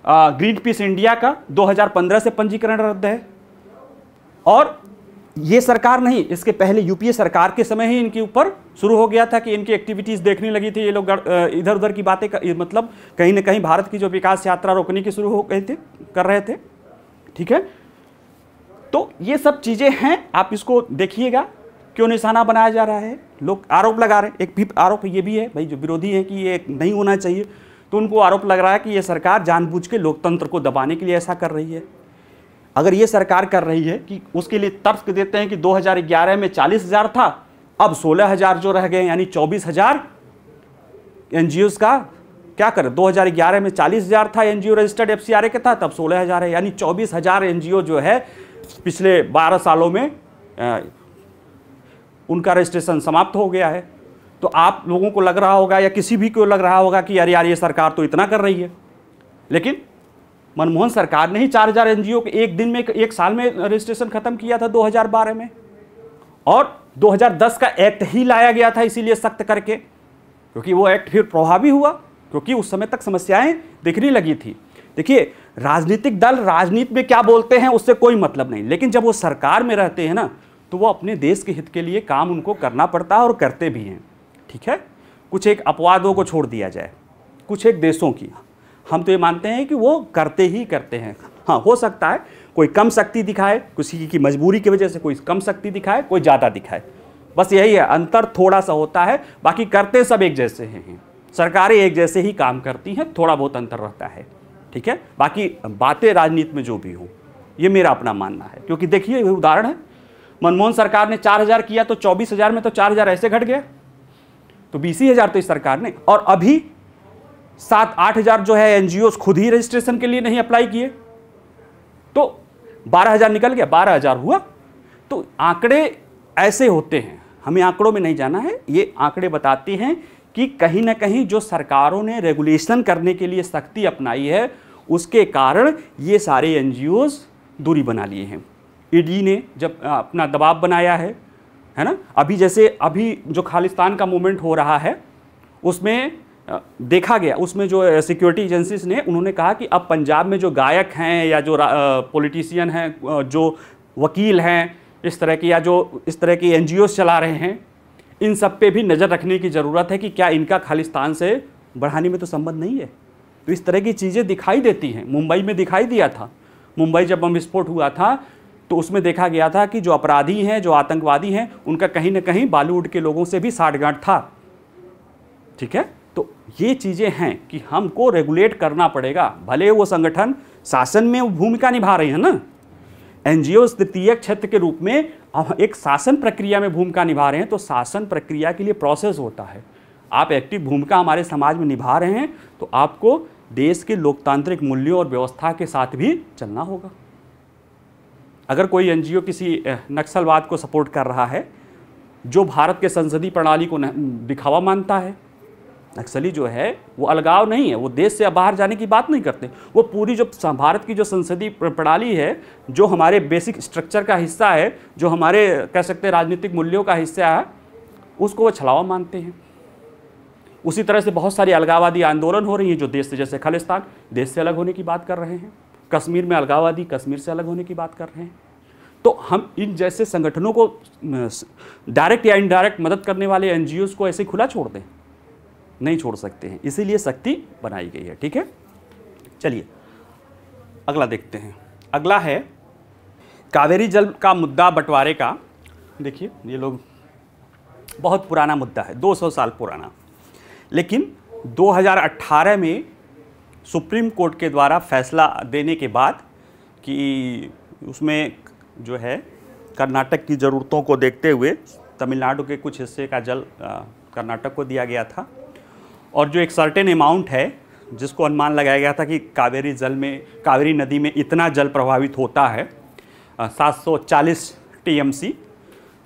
ग्रीन पीस इंडिया का 2015 से पंजीकरण रद्द है, और ये सरकार नहीं, इसके पहले यूपीए सरकार के समय ही इनके ऊपर शुरू हो गया था कि इनकी एक्टिविटीज़ देखने लगी थी ये लोग, इधर उधर की बातें मतलब कहीं ना कहीं भारत की जो विकास यात्रा रोकने की शुरू हो गए थे, कर रहे थे, ठीक है। तो ये सब चीज़ें हैं, आप इसको देखिएगा क्यों निशाना बनाया जा रहा है। लोग आरोप लगा रहे हैं, एक भी आरोप ये भी है भाई, जो विरोधी हैं कि ये नहीं होना चाहिए, तो उनको आरोप लग रहा है कि ये सरकार जानबूझ के लोकतंत्र को दबाने के लिए ऐसा कर रही है। अगर ये सरकार कर रही है कि उसके लिए तर्क देते हैं कि 2011 में 40,000 था, अब 16,000 जो रह गए, यानी 24,000 एनजीओज का क्या करें। 2011 में 40,000 था एनजीओ रजिस्टर्ड एफसीआरए के था, तब 16,000 है, यानी 24,000 एनजीओ जो है पिछले 12 सालों में उनका रजिस्ट्रेशन समाप्त हो गया है। तो आप लोगों को लग रहा होगा या किसी भी को लग रहा होगा कि यार ये सरकार तो इतना कर रही है, लेकिन मनमोहन सरकार ने ही 4,000 एनजीओ के एक दिन में, एक साल में रजिस्ट्रेशन खत्म किया था 2012 में, और 2010 का एक्ट ही लाया गया था इसीलिए सख्त करके, क्योंकि वो एक्ट फिर प्रभावी हुआ, क्योंकि उस समय तक समस्याएं दिखने लगी थी। देखिए, राजनीतिक दल राजनीति में क्या बोलते हैं उससे कोई मतलब नहीं, लेकिन जब वो सरकार में रहते हैं ना, तो वो अपने देश के हित के लिए काम उनको करना पड़ता है और करते भी हैं, ठीक है। कुछ एक अपवादों को छोड़ दिया जाए, कुछ एक देशों की, हम तो ये मानते हैं कि वो करते ही करते हैं। हाँ, हो सकता है कोई कम शक्ति दिखाए, किसी की मजबूरी की वजह से कोई कम शक्ति दिखाए, कोई ज़्यादा दिखाए, बस यही है, अंतर थोड़ा सा होता है, बाकी करते सब एक जैसे हैं। सरकारें एक जैसे ही काम करती हैं, थोड़ा बहुत अंतर रहता है, ठीक है। बाकी बातें राजनीति में जो भी हो, ये मेरा अपना मानना है। क्योंकि देखिए, उदाहरण है, मनमोहन सरकार ने 4,000 किया तो 24,000 में तो 4,000 ऐसे घट गया, तो 20,000 तो इस सरकार ने, और अभी 7-8,000 जो है एनजीओ खुद ही रजिस्ट्रेशन के लिए नहीं अप्लाई किए, तो 12,000 निकल गया, 12,000 हुआ। तो आंकड़े ऐसे होते हैं, हमें आंकड़ों में नहीं जाना है, ये आंकड़े बताते हैं कि कहीं ना कहीं जो सरकारों ने रेगुलेशन करने के लिए सख्ती अपनाई है, उसके कारण ये सारे एनजीओज दूरी बना लिए हैं। ईडी ने जब अपना दबाव बनाया है ना, अभी जैसे अभी जो खालिस्तान का मूवमेंट हो रहा है, उसमें देखा गया उसमें जो सिक्योरिटी एजेंसीज ने उन्होंने कहा कि अब पंजाब में जो गायक हैं या जो पॉलिटिशियन हैं, जो वकील हैं इस तरह की, या जो इस तरह की एनजीओज चला रहे हैं, इन सब पे भी नज़र रखने की ज़रूरत है कि क्या इनका खालिस्तान से बढ़ाने में तो संबंध नहीं है। तो इस तरह की चीज़ें दिखाई देती हैं। मुंबई में दिखाई दिया था, मुंबई जब बम विस्फोट हुआ था तो उसमें देखा गया था कि जो अपराधी हैं, जो आतंकवादी हैं, उनका कहीं ना कहीं बॉलीवुड के लोगों से भी साठगांठ था। ठीक है, तो ये चीज़ें हैं कि हमको रेगुलेट करना पड़ेगा। भले वो संगठन शासन में भूमिका निभा रहे हैं ना, एनजीओ तृतीय क्षेत्र के रूप में एक शासन प्रक्रिया में भूमिका निभा रहे हैं, तो शासन प्रक्रिया के लिए प्रोसेस होता है। आप एक्टिव भूमिका हमारे समाज में निभा रहे हैं तो आपको देश के लोकतांत्रिक मूल्यों और व्यवस्था के साथ भी चलना होगा। अगर कोई एनजीओ किसी नक्सलवाद को सपोर्ट कर रहा है जो भारत के संसदीय प्रणाली को दिखावा मानता है, नक्सली जो है वो अलगाव नहीं है, वो देश से बाहर जाने की बात नहीं करते, वो पूरी जो भारत की जो संसदीय प्रणाली है, जो हमारे बेसिक स्ट्रक्चर का हिस्सा है, जो हमारे कह सकते हैं राजनीतिक मूल्यों का हिस्सा है, उसको वो छलावा मानते हैं। उसी तरह से बहुत सारी अलगाववादी आंदोलन हो रही हैं जो देश से, जैसे खालिस्तान देश से अलग होने की बात कर रहे हैं, कश्मीर में अलगाववादी कश्मीर से अलग होने की बात कर रहे हैं। तो हम इन जैसे संगठनों को डायरेक्ट या इनडायरेक्ट मदद करने वाले एनजीओज को ऐसे खुला छोड़ दें, नहीं छोड़ सकते हैं, इसीलिए सख्ती बनाई गई है। ठीक है, चलिए अगला देखते हैं। अगला है कावेरी जल का मुद्दा बंटवारे का। देखिए ये लोग बहुत पुराना मुद्दा है, 200 साल पुराना, लेकिन 2018 में सुप्रीम कोर्ट के द्वारा फैसला देने के बाद कि उसमें जो है कर्नाटक की ज़रूरतों को देखते हुए तमिलनाडु के कुछ हिस्से का जल कर्नाटक को दिया गया था, और जो एक सर्टेन अमाउंट है जिसको अनुमान लगाया गया था कि कावेरी नदी में इतना जल प्रभावित होता है, 740 टीएमसी,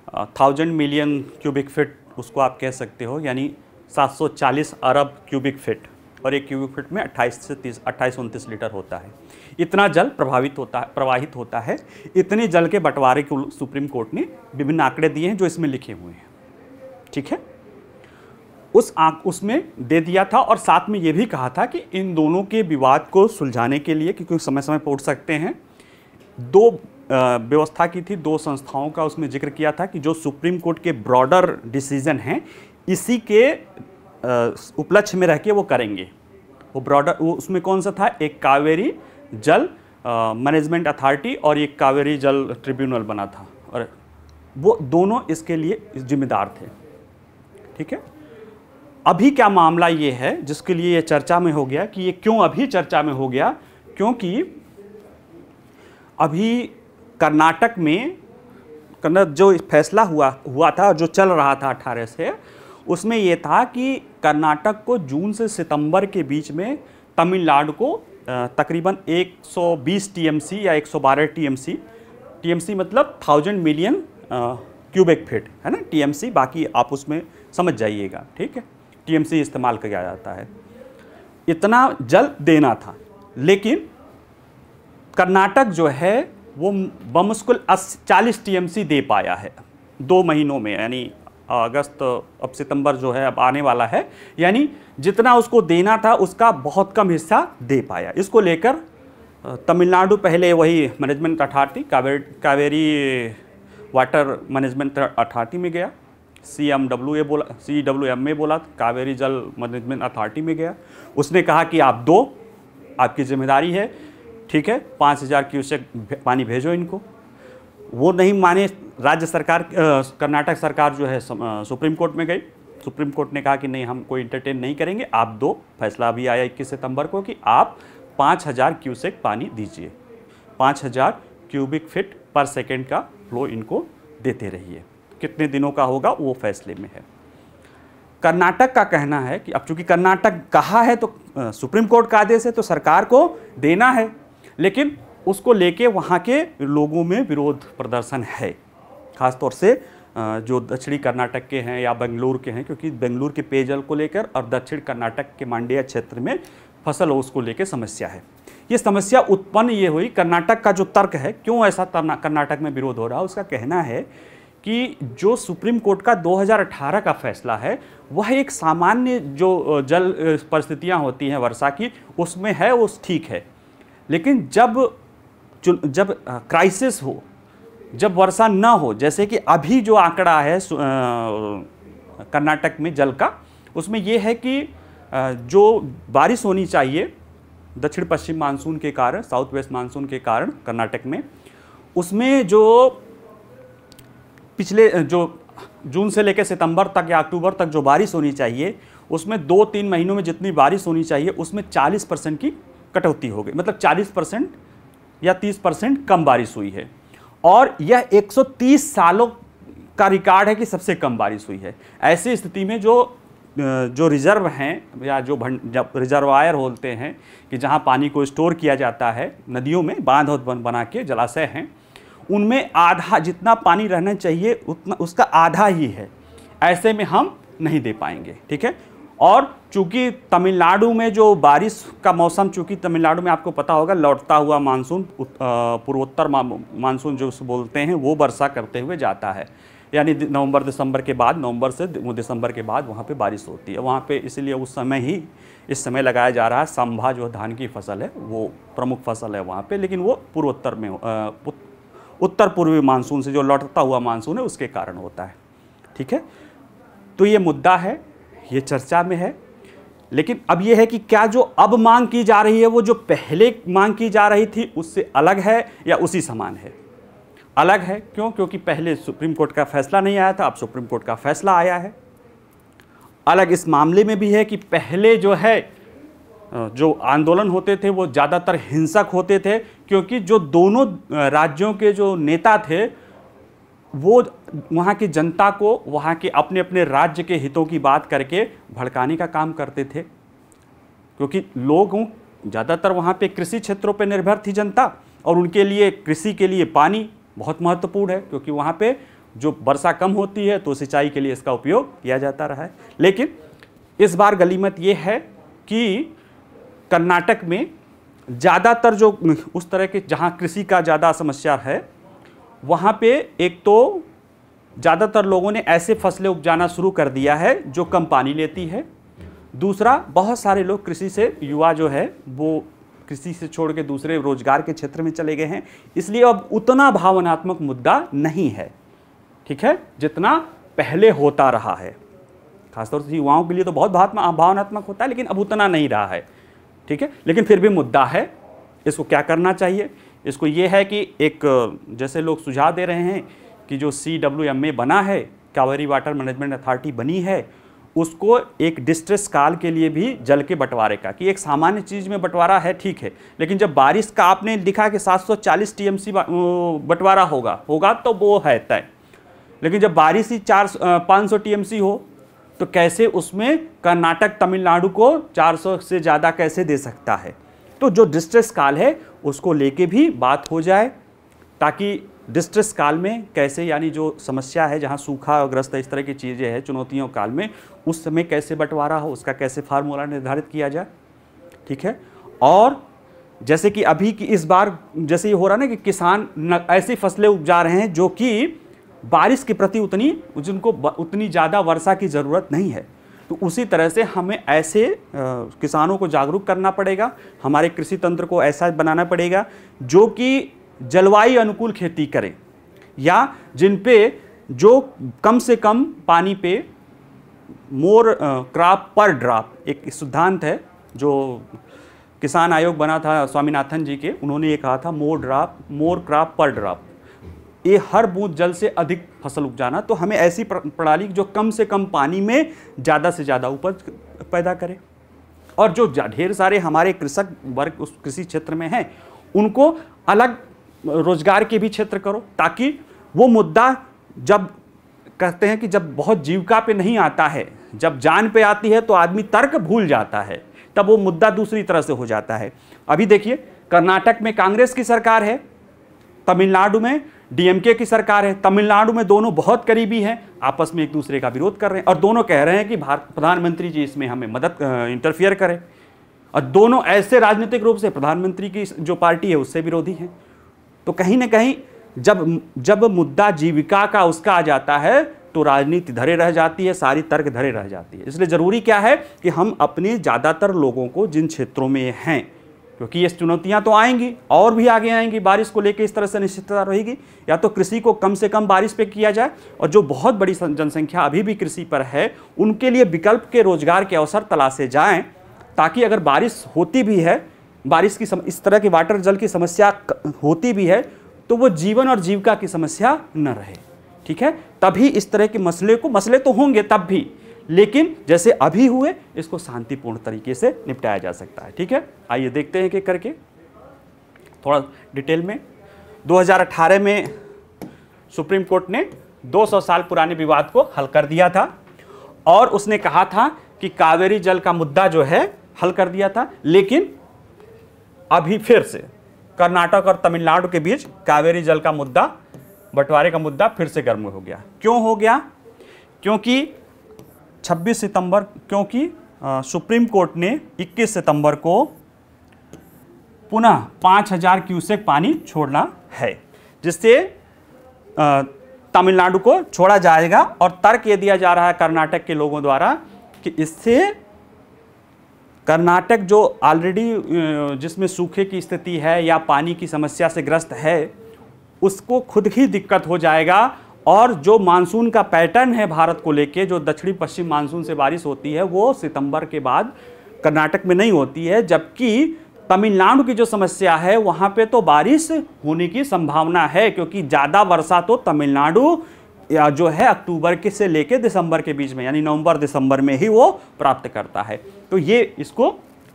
1000 मिलियन क्यूबिक फीट उसको आप कह सकते हो, यानी 740 अरब क्यूबिक फीट, और एक क्यूबिक फीट में 28-29 लीटर होता है। इतना जल प्रवाहित होता है। इतने जल के बंटवारे को सुप्रीम कोर्ट ने विभिन्न आंकड़े दिए हैं जो इसमें लिखे हुए हैं। ठीक है, उसमें दे दिया था, और साथ में ये भी कहा था कि इन दोनों के विवाद को सुलझाने के लिए, क्योंकि समय समय पर उठ सकते हैं, दो व्यवस्था की थी, दो संस्थाओं का उसमें जिक्र किया था कि जो सुप्रीम कोर्ट के ब्रॉडर डिसीजन हैं इसी के उपलक्ष्य में रह के वो करेंगे। वो ब्रॉडर, वो उसमें कौन सा था, एक कावेरी जल मैनेजमेंट अथॉरिटी और एक कावेरी जल ट्रिब्यूनल बना था, और वो दोनों इसके लिए जिम्मेदार थे। ठीक है, अभी क्या मामला ये है जिसके लिए ये चर्चा में हो गया, कि ये क्यों अभी चर्चा में हो गया, क्योंकि अभी कर्नाटक में जो फैसला हुआ था, जो चल रहा था 18 से, उसमें ये था कि कर्नाटक को जून से सितंबर के बीच में तमिलनाडु को तकरीबन 120 टीएमसी या 112 टीएमसी मतलब 1000 मिलियन क्यूबिक फीट है ना, टीएमसी, बाकी आप उसमें समझ जाइएगा। ठीक है, टीएमसी इस्तेमाल किया जाता है, इतना जल देना था। लेकिन कर्नाटक जो है वो बमुश्किल 40 टीएमसी दे पाया है 2 महीनों में, यानी अगस्त, अब सितंबर जो है अब आने वाला है, यानी जितना उसको देना था उसका बहुत कम हिस्सा दे पाया। इसको लेकर तमिलनाडु पहले वही management authority Kaveri water management authority में गया, CWM बोला, कावेरी जल मैनेजमेंट अथॉरिटी में गया। उसने कहा कि आप दो, आपकी जिम्मेदारी है, ठीक है, 5000 क्यूसेक पानी भेजो इनको। वो नहीं माने, राज्य सरकार, कर्नाटक सरकार जो है सुप्रीम कोर्ट में गई। सुप्रीम कोर्ट ने कहा कि नहीं, हम कोई इंटरटेन नहीं करेंगे, आप दो। फैसला अभी आया 21 सितंबर को कि आप 5000 क्यूसेक पानी दीजिए, 5000 क्यूबिक फीट पर सेकेंड का फ्लो इनको देते रहिए। कितने दिनों का होगा वो फैसले में है। कर्नाटक का कहना है कि अब चूंकि कर्नाटक कहा है तो सुप्रीम कोर्ट का आदेश है तो सरकार को देना है, लेकिन उसको लेके वहाँ के लोगों में विरोध प्रदर्शन है, ख़ासतौर से जो दक्षिणी कर्नाटक के हैं या बेंगलुरु के हैं, क्योंकि बेंगलुरु के पेयजल को लेकर और दक्षिण कर्नाटक के मांड्या क्षेत्र में फसल हो उसको लेकर समस्या है। ये समस्या उत्पन्न ये हुई, कर्नाटक का जो तर्क है, क्यों ऐसा कर्नाटक में विरोध हो रहा है, उसका कहना है कि जो सुप्रीम कोर्ट का 2018 का फैसला है वह एक सामान्य जो जल परिस्थितियां होती हैं वर्षा की उसमें है, वो ठीक है। लेकिन जब क्राइसिस हो, जब वर्षा ना हो, जैसे कि अभी जो आंकड़ा है कर्नाटक में जल का, उसमें यह है कि जो बारिश होनी चाहिए दक्षिण पश्चिम मानसून के कारण, साउथ वेस्ट मानसून के कारण कर्नाटक में, उसमें जो पिछले जो जून से लेकर सितंबर तक या अक्टूबर तक जो बारिश होनी चाहिए, उसमें 2-3 महीनों में जितनी बारिश होनी चाहिए उसमें 40% की कटौती हो गई। मतलब 40% या 30% कम बारिश हुई है, और यह 130 सालों का रिकॉर्ड है कि सबसे कम बारिश हुई है। ऐसी स्थिति में जो रिजर्व हैं या जो रिजर्वायर होते हैं कि जहां पानी को स्टोर किया जाता है, नदियों में बांध बना के जलाशय हैं, उनमें आधा जितना पानी रहना चाहिए उतना उसका आधा ही है। ऐसे में हम नहीं दे पाएंगे, ठीक है। और चूंकि तमिलनाडु में जो बारिश का मौसम, चूंकि तमिलनाडु में आपको पता होगा लौटता हुआ मानसून, पूर्वोत्तर मानसून जो बोलते हैं, वो वर्षा करते हुए जाता है, यानी नवंबर दिसंबर के बाद, नवंबर से दिसंबर के बाद वहाँ पे बारिश होती है वहाँ पे। इसलिए उस समय ही इस समय लगाया जा रहा है संभा, जो धान की फसल है वो प्रमुख फसल है वहाँ पे, लेकिन वो पूर्वोत्तर में उत्तर पूर्वी मानसून से जो लौटता हुआ मानसून है उसके कारण होता है, ठीक है। तो ये मुद्दा है, ये चर्चा में है। लेकिन अब ये है कि क्या जो अब मांग की जा रही है वो जो पहले मांग की जा रही थी उससे अलग है या उसी समान है? अलग है। क्यों? क्योंकि पहले सुप्रीम कोर्ट का फैसला नहीं आया था, अब सुप्रीम कोर्ट का फैसला आया है। अलग इस मामले में भी है कि पहले जो है जो आंदोलन होते थे वो ज़्यादातर हिंसक होते थे, क्योंकि जो दोनों राज्यों के जो नेता थे वो वहाँ की जनता को वहाँ के अपने अपने राज्य के हितों की बात करके भड़काने का काम करते थे, क्योंकि लोगों ज़्यादातर वहाँ पे कृषि क्षेत्रों पे निर्भर थी जनता, और उनके लिए कृषि के लिए पानी बहुत महत्वपूर्ण है, क्योंकि वहाँ पे जो वर्षा कम होती है तो सिंचाई के लिए इसका उपयोग किया जाता रहा है। लेकिन इस बार गलीमत ये है कि कर्नाटक में ज़्यादातर जो उस तरह के जहाँ कृषि का ज़्यादा समस्या है वहाँ पे एक तो ज़्यादातर लोगों ने ऐसे फसलें उपजाना शुरू कर दिया है जो कम पानी लेती है। दूसरा, बहुत सारे लोग कृषि से, युवा जो है वो कृषि से छोड़ के दूसरे रोजगार के क्षेत्र में चले गए हैं, इसलिए अब उतना भावनात्मक मुद्दा नहीं है, ठीक है, जितना पहले होता रहा है। खासतौर से युवाओं के लिए तो बहुत भावनात्मक होता है, लेकिन अब उतना नहीं रहा है, ठीक है। लेकिन फिर भी मुद्दा है। इसको क्या करना चाहिए? इसको ये है कि एक जैसे लोग सुझाव दे रहे हैं कि जो CWMA बना है, कावेरी वाटर मैनेजमेंट अथॉरिटी बनी है, उसको एक डिस्ट्रेस काल के लिए भी जल के बंटवारे का, कि एक सामान्य चीज़ में बंटवारा है ठीक है, लेकिन जब बारिश का आपने लिखा कि 740 TMC बंटवारा होगा तो वो है तय। लेकिन जब बारिश ही 500 TMC हो तो कैसे उसमें कर्नाटक तमिलनाडु को 400 से ज़्यादा कैसे दे सकता है? तो जो डिस्ट्रेस काल है उसको लेके भी बात हो जाए, ताकि डिस्ट्रेस काल में कैसे, यानी जो समस्या है जहाँ सूखाग्रस्त इस तरह की चीज़ें हैं चुनौतियों काल में, उस समय कैसे बंटवारा हो, उसका कैसे फार्मूला निर्धारित किया जाए, ठीक है। और जैसे कि अभी की इस बार जैसे ये हो रहा है ना कि किसान ऐसी फसलें उपजा रहे हैं जो कि बारिश के प्रति जिनको उतनी ज़्यादा वर्षा की ज़रूरत नहीं है, तो उसी तरह से हमें ऐसे किसानों को जागरूक करना पड़ेगा, हमारे कृषि तंत्र को ऐसा बनाना पड़ेगा जो कि जलवायु अनुकूल खेती करें, या जिन पे जो कम से कम पानी पे मोर क्रॉप पर ड्रॉप, एक सिद्धांत है जो किसान आयोग बना था स्वामीनाथन जी के, उन्होंने ये कहा था मोर क्रॉप पर ड्रॉप, ये हर बूंद जल से अधिक फसल उपजाना। तो हमें ऐसी प्रणाली जो कम से कम पानी में ज़्यादा से ज़्यादा उपज पैदा करे, और जो ढेर सारे हमारे कृषक वर्ग उस कृषि क्षेत्र में हैं उनको अलग रोजगार के भी क्षेत्र करो, ताकि वो मुद्दा जब कहते हैं कि जब बहुत जीविका पे नहीं आता है, जब जान पे आती है तो आदमी तर्क भूल जाता है, तब वो मुद्दा दूसरी तरह से हो जाता है। अभी देखिए कर्नाटक में कांग्रेस की सरकार है, तमिलनाडु में DMK की सरकार है। तमिलनाडु में दोनों बहुत करीबी हैं, आपस में एक दूसरे का विरोध कर रहे हैं, और दोनों कह रहे हैं कि प्रधानमंत्री जी इसमें हमें मदद इंटरफियर करें, और दोनों ऐसे राजनीतिक रूप से प्रधानमंत्री की जो पार्टी है उससे विरोधी हैं। तो कहीं ना कहीं जब मुद्दा जीविका का उसका आ जाता है तो राजनीति धरे रह जाती है, सारी तर्क धरे रह जाती है। इसलिए ज़रूरी क्या है कि हम अपने ज़्यादातर लोगों को जिन क्षेत्रों में हैं, क्योंकि ये चुनौतियां तो आएंगी और भी आगे आएंगी, बारिश को लेकर इस तरह से अनिश्चितता रहेगी, या तो कृषि को कम से कम बारिश पे किया जाए, और जो बहुत बड़ी जनसंख्या अभी भी कृषि पर है उनके लिए विकल्प के रोजगार के अवसर तलाशे जाएं, ताकि अगर बारिश होती भी है, बारिश की इस तरह की वाटर जल की समस्या होती भी है तो वो जीवन और जीविका की समस्या न रहे। ठीक है, तभी इस तरह के मसले तो होंगे तब भी, लेकिन जैसे अभी हुए इसको शांतिपूर्ण तरीके से निपटाया जा सकता है। ठीक है, आइए देखते हैं कि करके थोड़ा डिटेल में। 2018 में सुप्रीम कोर्ट ने 200 साल पुराने विवाद को हल कर दिया था, और उसने कहा था कि कावेरी जल का मुद्दा जो है हल कर दिया था, लेकिन अभी फिर से कर्नाटक और तमिलनाडु के बीच कावेरी जल का मुद्दा, बंटवारे का मुद्दा फिर से गर्म हो गया। क्यों हो गया? क्योंकि 26 सितंबर, क्योंकि सुप्रीम कोर्ट ने 21 सितंबर को पुनः 5000 क्यूसेक पानी छोड़ना है, जिससे तमिलनाडु को छोड़ा जाएगा, और तर्क ये दिया जा रहा है कर्नाटक के लोगों द्वारा कि इससे कर्नाटक जो ऑलरेडी जिसमें सूखे की स्थिति है या पानी की समस्या से ग्रस्त है उसको खुद ही दिक्कत हो जाएगा, और जो मानसून का पैटर्न है भारत को लेके, जो दक्षिणी पश्चिम मानसून से बारिश होती है वो सितंबर के बाद कर्नाटक में नहीं होती है, जबकि तमिलनाडु की जो समस्या है वहाँ पे तो बारिश होने की संभावना है, क्योंकि ज़्यादा वर्षा तो तमिलनाडु या जो है अक्टूबर के से लेके दिसंबर के बीच में, यानी नवंबर दिसंबर में ही वो प्राप्त करता है। तो ये इसको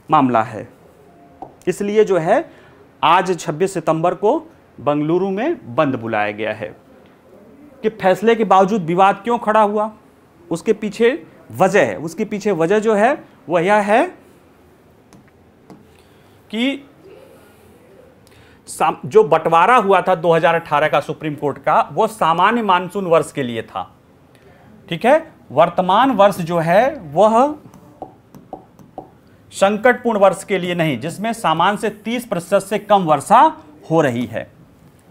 मामला है। इसलिए जो है आज 26 सितंबर को बंगलुरु में बंद बुलाया गया है। कि फैसले के बावजूद विवाद क्यों खड़ा हुआ, उसके पीछे वजह है, उसके पीछे वजह जो है वह यह है कि जो बंटवारा हुआ था 2018 का सुप्रीम कोर्ट का, वो सामान्य मानसून वर्ष के लिए था। ठीक है, वर्तमान वर्ष जो है वह संकटपूर्ण वर्ष के लिए नहीं, जिसमें सामान्य से 30% से कम वर्षा हो रही है।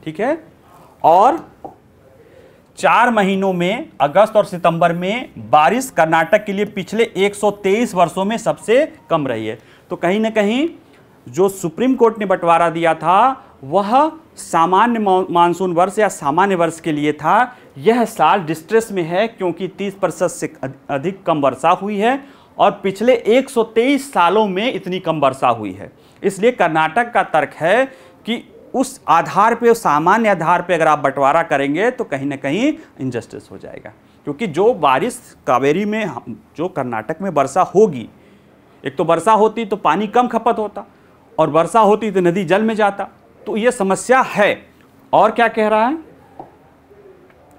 ठीक है, और 4 महीनों में अगस्त और सितंबर में बारिश कर्नाटक के लिए पिछले 123 वर्षों में सबसे कम रही है। तो कहीं ना कहीं जो सुप्रीम कोर्ट ने बंटवारा दिया था वह सामान्य मानसून वर्ष या सामान्य वर्ष के लिए था। यह साल डिस्ट्रेस में है क्योंकि 30% से अधिक कम वर्षा हुई है, और पिछले 123 सालों में इतनी कम वर्षा हुई है। इसलिए कर्नाटक का तर्क है कि उस आधार पे, सामान्य आधार पे अगर आप बंटवारा करेंगे तो कहीं ना कहीं इनजस्टिस हो जाएगा, क्योंकि जो बारिश कावेरी में जो कर्नाटक में वर्षा होगी, एक तो वर्षा होती तो पानी कम खपत होता, और वर्षा होती तो नदी जल में जाता। तो ये समस्या है। और क्या कह रहा है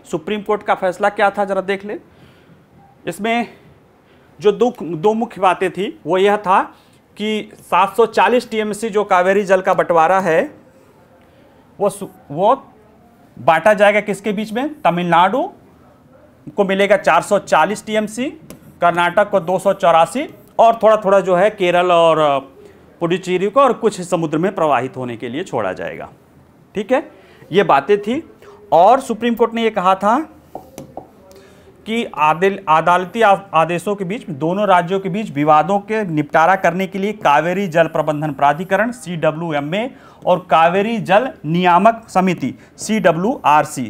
सुप्रीम कोर्ट का फैसला, क्या था जरा देख ले। इसमें जो दो मुख्य बातें थी वो यह था कि 740 टीएमसी जो कावेरी जल का बंटवारा है वो बांटा जाएगा किसके बीच में? तमिलनाडु को मिलेगा 440 टीएमसी, कर्नाटक को 284, और थोड़ा थोड़ा जो है केरल और पुडुचेरी को और कुछ समुद्र में प्रवाहित होने के लिए छोड़ा जाएगा। ठीक है, ये बातें थी। और सुप्रीम कोर्ट ने ये कहा था कि अदालती आदेशों के बीच, दोनों राज्यों के बीच विवादों के निपटारा करने के लिए कावेरी जल प्रबंधन प्राधिकरण CWMA और कावेरी जल नियामक समिति CWRC,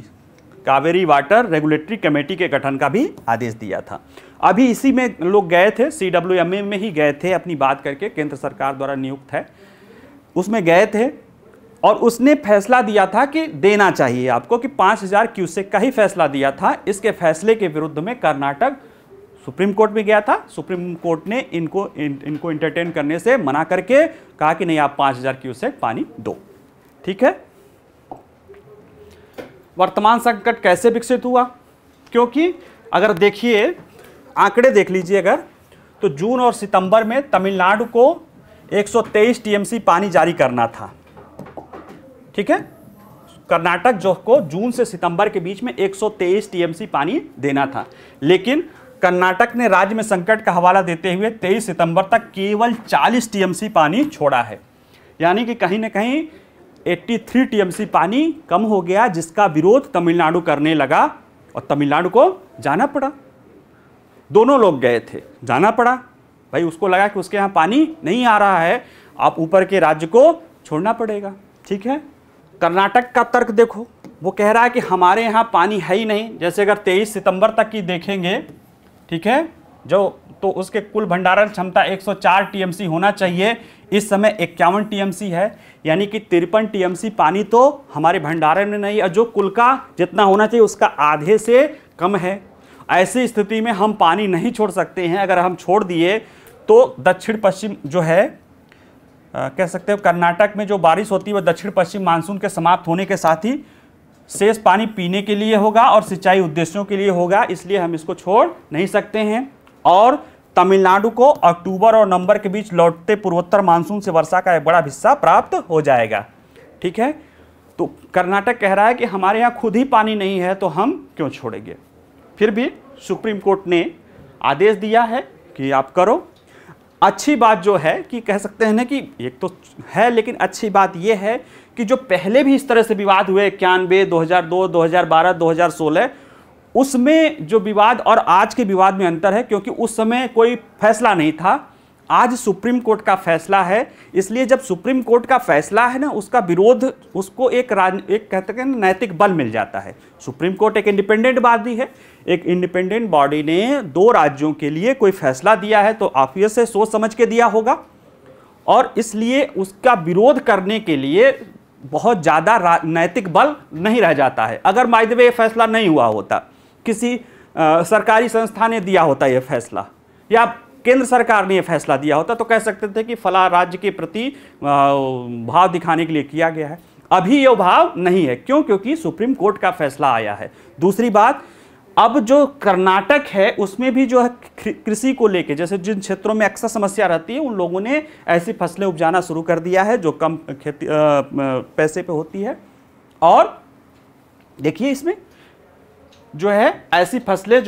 Kaveri water regulatory committee के गठन का भी आदेश दिया था। अभी इसी में लोग गए थे, CWMA में ही गए थे अपनी बात करके, केंद्र सरकार द्वारा नियुक्त है, उसमें गए थे, और उसने फैसला दिया था कि देना चाहिए आपको, कि 5000 क्यूसेक का ही फैसला दिया था। इसके फैसले के विरुद्ध में कर्नाटक सुप्रीम कोर्ट में गया था। सुप्रीम कोर्ट ने इनको इंटरटेन करने से मना करके कहा कि नहीं, आप 5000 क्यूसेक पानी दो। ठीक है, वर्तमान संकट कैसे विकसित हुआ? क्योंकि अगर देखिए, आंकड़े देख लीजिए अगर, तो जून और सितंबर में तमिलनाडु को 123 टीएमसी पानी जारी करना था। ठीक है, कर्नाटक जो को जून से सितंबर के बीच में 123 टीएमसी पानी देना था, लेकिन कर्नाटक ने राज्य में संकट का हवाला देते हुए 23 सितंबर तक केवल 40 टीएमसी पानी छोड़ा है। यानी कि कहीं ना कहीं 83 टीएमसी पानी कम हो गया, जिसका विरोध तमिलनाडु करने लगा और तमिलनाडु को जाना पड़ा। दोनों लोग गए थे, जाना पड़ा भाई, उसको लगा कि उसके यहाँ पानी नहीं आ रहा है, आप ऊपर के राज्य को छोड़ना पड़ेगा। ठीक है, कर्नाटक का तर्क देखो, वो कह रहा है कि हमारे यहाँ पानी है ही नहीं। जैसे अगर 23 सितंबर तक की देखेंगे, ठीक है, जो तो उसके कुल भंडारण क्षमता 104 टीएमसी होना चाहिए, इस समय 51 टीएमसी है, यानी कि 53 टीएमसी पानी तो हमारे भंडारण में नहीं, और जो कुल का जितना होना चाहिए उसका आधे से कम है। ऐसी स्थिति में हम पानी नहीं छोड़ सकते हैं। अगर हम छोड़ दिए तो दक्षिण पश्चिम जो है कह सकते हो कर्नाटक में जो बारिश होती है वह दक्षिण पश्चिम मानसून के समाप्त होने के साथ ही शेष पानी पीने के लिए होगा और सिंचाई उद्देश्यों के लिए होगा, इसलिए हम इसको छोड़ नहीं सकते हैं। और तमिलनाडु को अक्टूबर और नवंबर के बीच लौटते पूर्वोत्तर मानसून से वर्षा का एक बड़ा हिस्सा प्राप्त हो जाएगा। ठीक है, तो कर्नाटक कह रहा है कि हमारे यहाँ खुद ही पानी नहीं है तो हम क्यों छोड़ेंगे। फिर भी सुप्रीम कोर्ट ने आदेश दिया है कि आप करो। अच्छी बात जो है कि कह सकते हैं ना कि एक तो है, लेकिन अच्छी बात यह है कि जो पहले भी इस तरह से विवाद हुए 91, 2002, 2012, 2016, उसमें जो विवाद और आज के विवाद में अंतर है, क्योंकि उस समय कोई फैसला नहीं था, आज सुप्रीम कोर्ट का फैसला है। इसलिए जब सुप्रीम कोर्ट का फैसला है ना, उसका विरोध उसको एक कहते हैं नैतिक बल मिल जाता है। सुप्रीम कोर्ट एक इंडिपेंडेंट बॉडी है, एक इंडिपेंडेंट बॉडी ने 2 राज्यों के लिए कोई फैसला दिया है तो ऑब्वियस से सोच समझ के दिया होगा, और इसलिए उसका विरोध करने के लिए बहुत ज़्यादा नैतिक बल नहीं रह जाता है। अगर बाय द वे ये फैसला नहीं हुआ होता, किसी सरकारी संस्था ने दिया होता ये फैसला, या केंद्र सरकार ने यह फैसला दिया होता, तो कह सकते थे कि फला राज्य के प्रति भाव दिखाने के लिए किया गया है। अभी यह भाव नहीं है, क्यों? क्योंकि सुप्रीम कोर्ट का फैसला आया है। दूसरी बात, अब जो कर्नाटक है उसमें भी जो है कृषि को लेके, जैसे जिन क्षेत्रों में अक्सर समस्या रहती है, उन लोगों ने ऐसी फसलें उपजाना शुरू कर दिया है जो कम खेती पैसे पे होती है। और देखिए इसमें जो है ऐसी फसलें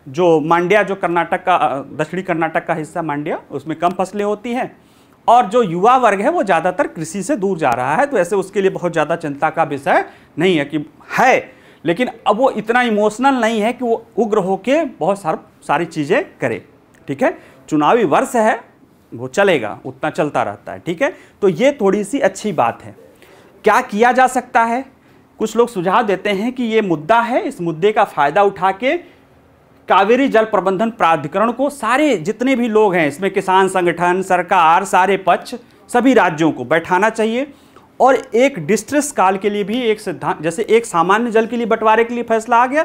जो मांड्या, जो कर्नाटक का दक्षिणी कर्नाटक का हिस्सा मांड्या, उसमें कम फसलें होती हैं, और जो युवा वर्ग है वो ज़्यादातर कृषि से दूर जा रहा है, तो ऐसे उसके लिए बहुत ज़्यादा चिंता का विषय नहीं है कि है, लेकिन अब वो इतना इमोशनल नहीं है कि वो उग्र होके बहुत सारी चीज़ें करे। ठीक है, चुनावी वर्ष है, वो चलेगा, उतना चलता रहता है। ठीक है, तो ये थोड़ी सी अच्छी बात है। क्या किया जा सकता है? कुछ लोग सुझाव देते हैं कि ये मुद्दा है, इस मुद्दे का फायदा उठा के कावेरी जल प्रबंधन प्राधिकरण को, सारे जितने भी लोग हैं इसमें, किसान संगठन, सरकार, सारे पक्ष, सभी राज्यों को बैठाना चाहिए और एक डिस्ट्रेस काल के लिए भी एक सिद्धांत, जैसे एक सामान्य जल के लिए बंटवारे के लिए फैसला आ गया,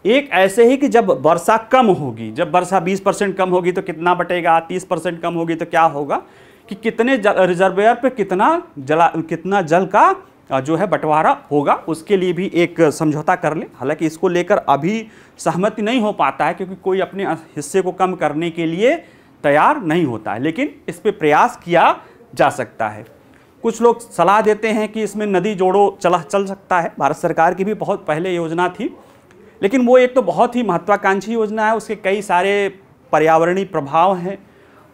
एक ऐसे ही कि जब वर्षा कम होगी, जब वर्षा 20% कम होगी तो कितना बटेगा, 30% कम होगी तो क्या होगा, कि कितने रिजर्वेयर पे कितना जल का जो है बंटवारा होगा, उसके लिए भी एक समझौता कर ले। हालांकि इसको लेकर अभी सहमति नहीं हो पाता है, क्योंकि कोई अपने हिस्से को कम करने के लिए तैयार नहीं होता है, लेकिन इस पे प्रयास किया जा सकता है। कुछ लोग सलाह देते हैं कि इसमें नदी जोड़ो चल सकता है। भारत सरकार की भी बहुत पहले योजना थी, लेकिन वो एक तो बहुत ही महत्वाकांक्षी योजना है, उसके कई सारे पर्यावरणीय प्रभाव हैं,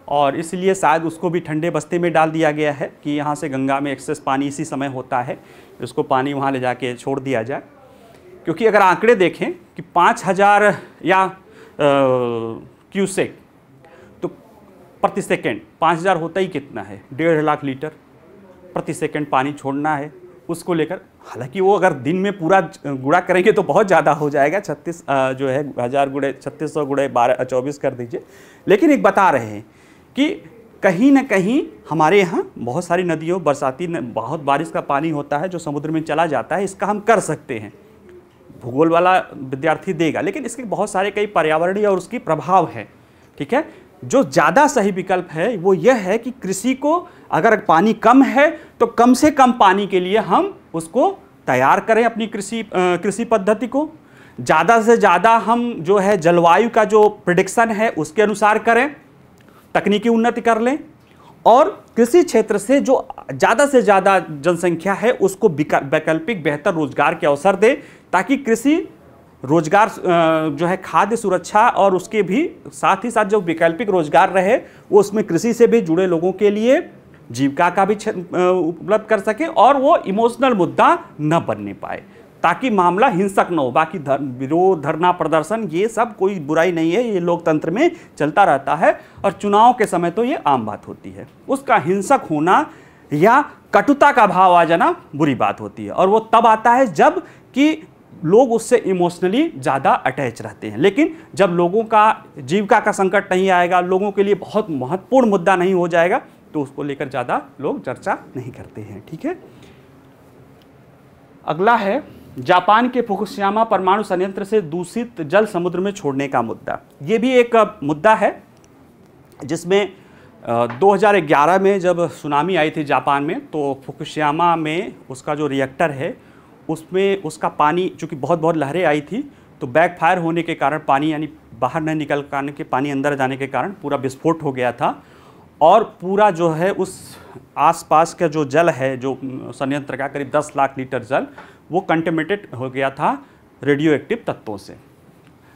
और इसलिए शायद उसको भी ठंडे बस्ते में डाल दिया गया है कि यहाँ से गंगा में एक्सेस पानी इसी समय होता है, उसको पानी वहाँ ले जाके छोड़ दिया जाए। क्योंकि अगर आंकड़े देखें कि 5000 या क्यूसेक तो प्रति सेकेंड, 5000 होता ही कितना है, 1.5 लाख लीटर प्रति सेकेंड पानी छोड़ना है। उसको लेकर, हालांकि वो अगर दिन में पूरा गुणा करेंगे तो बहुत ज़्यादा हो जाएगा, 36 जो है 1000 गुणे 3600 गुणे 24 कर दीजिए, लेकिन एक बता रहे हैं कि कहीं ना कहीं हमारे यहाँ बहुत सारी नदियों, बरसाती बहुत बारिश का पानी होता है जो समुद्र में चला जाता है, इसका हम कर सकते हैं, भूगोल वाला विद्यार्थी देगा, लेकिन इसके बहुत सारे कई पर्यावरणीय और उसकी प्रभाव है। ठीक है, जो ज़्यादा सही विकल्प है वो यह है कि कृषि को, अगर पानी कम है तो कम से कम पानी के लिए हम उसको तैयार करें, अपनी कृषि पद्धति को ज़्यादा से ज़्यादा हम जो है जलवायु का जो प्रेडिक्शन है उसके अनुसार करें, तकनीकी उन्नति कर लें, और कृषि क्षेत्र से जो ज़्यादा से ज़्यादा जनसंख्या है उसको वैकल्पिक बेहतर रोजगार के अवसर दें, ताकि कृषि रोजगार जो है खाद्य सुरक्षा और उसके भी साथ ही साथ जो वैकल्पिक रोजगार रहे वो उसमें कृषि से भी जुड़े लोगों के लिए जीविका का भी उपलब्ध कर सके और वो इमोशनल मुद्दा न बनने पाए, ताकि मामला हिंसक न हो। बाकी विरोध, धरना प्रदर्शन ये सब कोई बुराई नहीं है, ये लोकतंत्र में चलता रहता है और चुनाव के समय तो ये आम बात होती है। उसका हिंसक होना या कटुता का भाव आ जाना बुरी बात होती है, और वो तब आता है जब कि लोग उससे इमोशनली ज़्यादा अटैच रहते हैं। लेकिन जब लोगों का जीविका का संकट नहीं आएगा, लोगों के लिए बहुत महत्वपूर्ण मुद्दा नहीं हो जाएगा, तो उसको लेकर ज़्यादा लोग चर्चा नहीं करते हैं। ठीक है, अगला है जापान के फुकुशियामा परमाणु संयंत्र से दूषित जल समुद्र में छोड़ने का मुद्दा। ये भी एक मुद्दा है जिसमें 2011 में जब सुनामी आई थी जापान में, तो फुकुशियामा में उसका जो रिएक्टर है उसमें उसका पानी, चूँकि बहुत लहरें आई थी, तो बैकफायर होने के कारण पानी यानी बाहर न निकल पाने के, पानी अंदर जाने के कारण पूरा विस्फोट हो गया था, और पूरा जो है उस आसपास का जो जल है, जो संयंत्र का करीब 10 लाख लीटर जल, वो कंटेमिनेटेड हो गया था रेडियो एक्टिव तत्वों से।